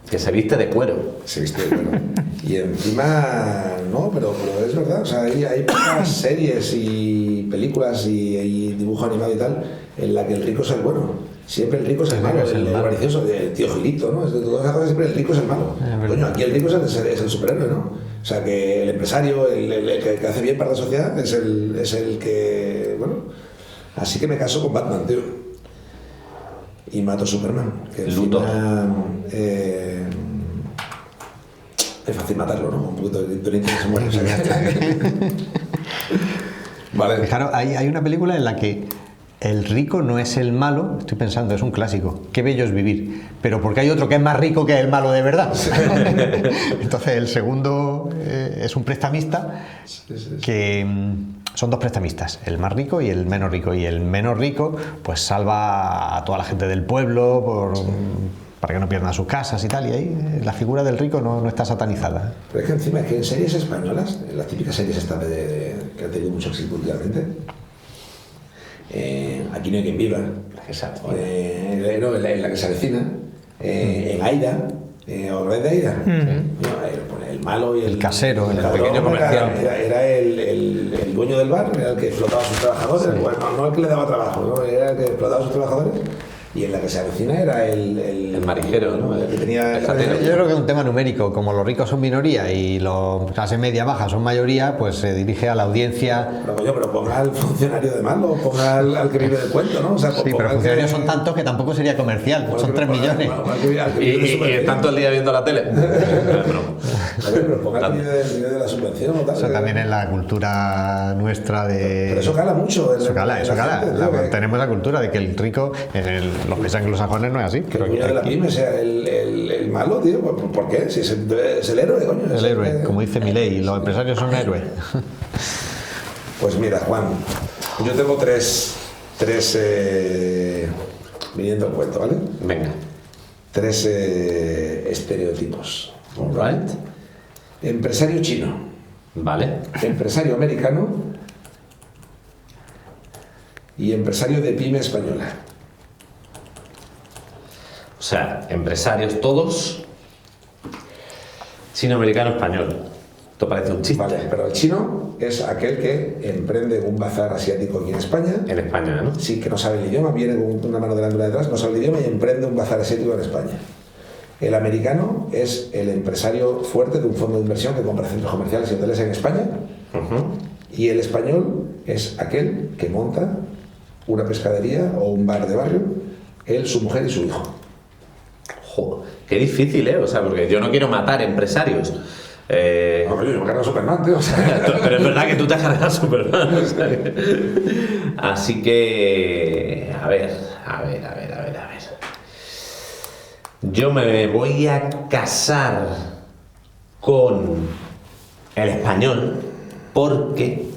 E: Que se viste de cuero.
A: Se viste de cuero. Y encima, no, pero es verdad, o sea, hay pocas series y películas y dibujo animado y tal en la que el rico es el bueno. Siempre el rico es el malo, el avaricioso, el tío Gilito, ¿no? De todas las cosas siempre el rico es el malo. Coño, aquí el rico es el superhéroe, ¿no? O sea, que el empresario, el que hace bien para la sociedad, es el que, bueno... Así que me caso con Batman, tío. Y mato a Superman. Que
E: Luthor.
A: Es fácil matarlo, ¿no? Un poquito de inteligencia se muere. O sea, vale.
C: Claro, hay una película en la que el rico no es el malo, estoy pensando, es un clásico, Qué bello es vivir, pero porque hay otro que es más rico que el malo de verdad. Entonces el segundo es un prestamista que son dos prestamistas, el más rico y el menos rico, y el menos rico pues salva a toda la gente del pueblo para que no pierdan sus casas y tal, y ahí la figura del rico no está satanizada.
A: Pero es que encima es que en series españolas, en las típicas series estas que han tenido mucho éxito últimamente, Aquí no hay quien viva, no, en la que se avecina, en Aida, ¿os ves de Aida? El malo y
C: el casero, el
E: pequeño comercial.
A: Era el dueño del bar, era el que explotaba a sus trabajadores, bueno, no el que le daba trabajo, ¿no? Era el que explotaba a sus trabajadores. Y en la que se avecina era el
E: marijero, ¿no?
A: El que tenía
C: yo creo que es un tema numérico. Como los ricos son minoría y los clase media baja son mayoría, pues se dirige a la audiencia.
A: Pero ponga al funcionario de malo, ponga al que vive del cuento, ¿no? O sea,
C: sí, pero funcionarios son tantos que tampoco sería comercial, bueno, son 3 millones.
E: Y están todo el día viendo la tele.
A: Pero ponga al que vive de la subvención o tal.
C: Eso también es la cultura nuestra de...
A: Pero eso cala mucho.
C: Eso cala. Tenemos la cultura de que el rico... Los países anglosajones no es así.
A: Que el dueño de la pyme sea el malo, tío. ¿Por qué? Si es el héroe, coño.
C: El héroe, como dice Milei, los empresarios son héroes.
A: Pues mira, Juan, yo tengo tres viniendo al cuento, ¿vale?
E: Venga.
A: 3 estereotipos.
E: All right.
A: Empresario chino.
E: Vale.
A: Empresario americano. Y empresario de pyme española.
E: O sea, empresarios todos, chino, americano, español. Esto parece un chiste.
A: Vale, pero el chino es aquel que emprende un bazar asiático aquí en España.
E: En España, ¿no?
A: Sí, que no sabe el idioma, viene con una mano delante y una detrás, no sabe el idioma y emprende un bazar asiático en España. El americano es el empresario fuerte de un fondo de inversión que compra centros comerciales y hoteles en España. Y el español es aquel que monta una pescadería o un bar de barrio, él, su mujer y su hijo.
E: Qué difícil, ¿eh? O sea, porque yo no quiero matar empresarios.
A: No, yo me he cargado a Superman, tío. O sea.
E: Pero es verdad que tú te has cargado a Superman. O sea. Así que... A ver. Yo me voy a casar con el español porque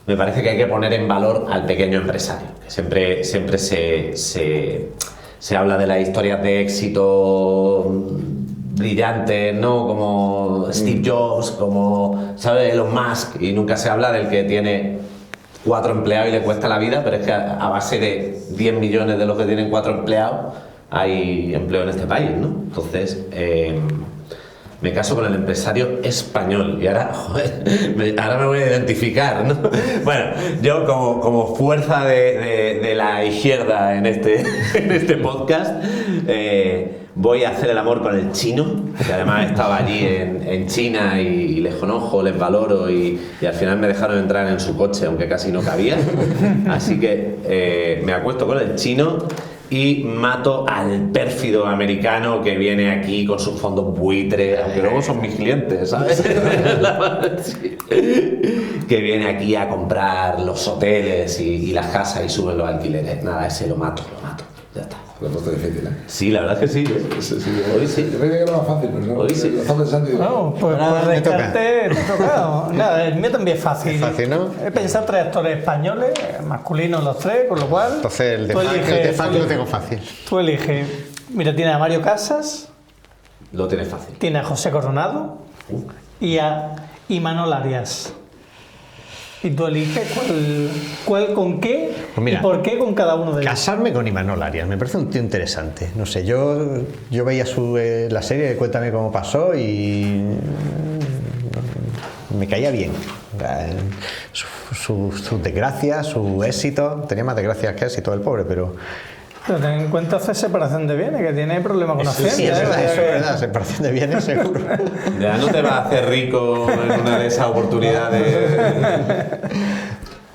E: me parece que hay que poner en valor al pequeño empresario. Que siempre se habla de las historias de éxito brillantes, ¿no? Como Steve Jobs, como, ¿sabes? Elon Musk, y nunca se habla del que tiene 4 empleados y le cuesta la vida, pero es que a base de 10 millones de los que tienen 4 empleados hay empleo en este país, ¿no? Entonces, me caso con el empresario español y ahora, ahora me voy a identificar, ¿no? Bueno, yo como fuerza de la izquierda en este podcast, voy a hacer el amor con el chino, que además estaba allí en China y les conozco, les valoro y al final me dejaron entrar en su coche, aunque casi no cabía. Así que me acuesto con el chino y mato al pérfido americano que viene aquí con sus fondos buitres, aunque luego son mis clientes, ¿sabes? Que viene aquí a comprar los hoteles y las casas y suben los alquileres. Nada, ese lo mato, ya está.
A: Lo he puesto difícil, ¿eh?
E: Sí, la verdad es que sí. Hoy sí.
A: Yo creía que era más fácil, pero no.
E: Hoy sí.
A: Lo estaba pensando y digo,
B: No, pues por descarte te ha tocado. Nada, el mío también es fácil.
C: Es fácil, ¿no?
B: He pensado 3 actores españoles, masculinos los 3, con lo cual...
C: Entonces el de fácil lo tengo fácil.
B: Tú eliges. Mira, tiene a Mario Casas.
E: Lo tienes fácil.
B: Tiene a José Coronado. Y a Imanol Arias. Y tú eliges cuál con qué
C: Pues mira,
B: y por qué con cada uno de ellos.
C: Casarme con Imanol Arias, me parece un tío interesante. No sé, yo veía la serie de Cuéntame cómo pasó y me caía bien. Sus desgracias, su éxito. Tenía más desgracias que éxito el pobre, pero
B: Pero ten en cuenta hacer separación de bienes, que tiene problemas con Hacienda.
C: sí, eso es verdad, separación de bienes seguro.
E: Ya no te va a hacer rico en una de esas oportunidades.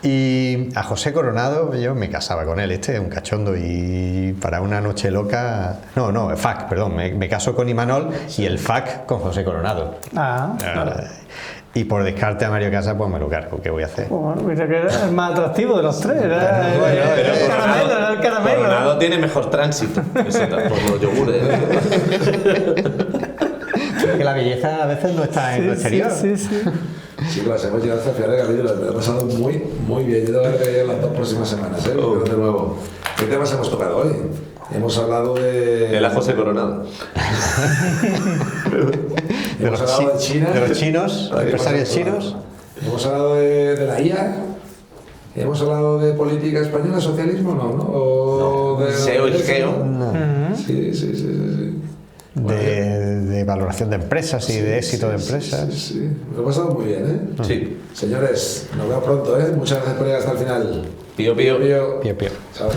C: Y a José Coronado, yo me casaba con él, es un cachondo, y para una noche loca... No, FAC, perdón, me caso con Imanol y el FAC con José Coronado. Y por descarte a Mario Casas, pues me lo cargo, ¿qué voy a hacer?
B: Bueno, mira que era el más atractivo de los tres. Era el caramelo.
E: Coronado tiene mejor tránsito, eso por los yogures.
C: Que la belleza a veces no está en lo exterior.
B: Sí.
A: Chicos, hemos llegado hasta el final del capítulo. Me lo he pasado muy bien. Yo tengo que ver las 2 próximas semanas, pero de nuevo. ¿Qué temas hemos tocado hoy? Hemos hablado de
E: la José Coronado.
A: Hemos hablado de China.
C: De los chinos, empresarios chinos.
A: Hemos hablado de la IA. Hemos hablado de política española, socialismo, ¿no?
E: No. SEO y GEO.
A: Sí.
C: De valoración de empresas y de éxito de empresas.
A: Sí. Me lo he pasado muy bien, ¿eh?
E: Sí.
A: Señores, nos vemos pronto, ¿eh? Muchas gracias por llegar hasta el final.
E: Pío.
C: Pío.
A: Chao.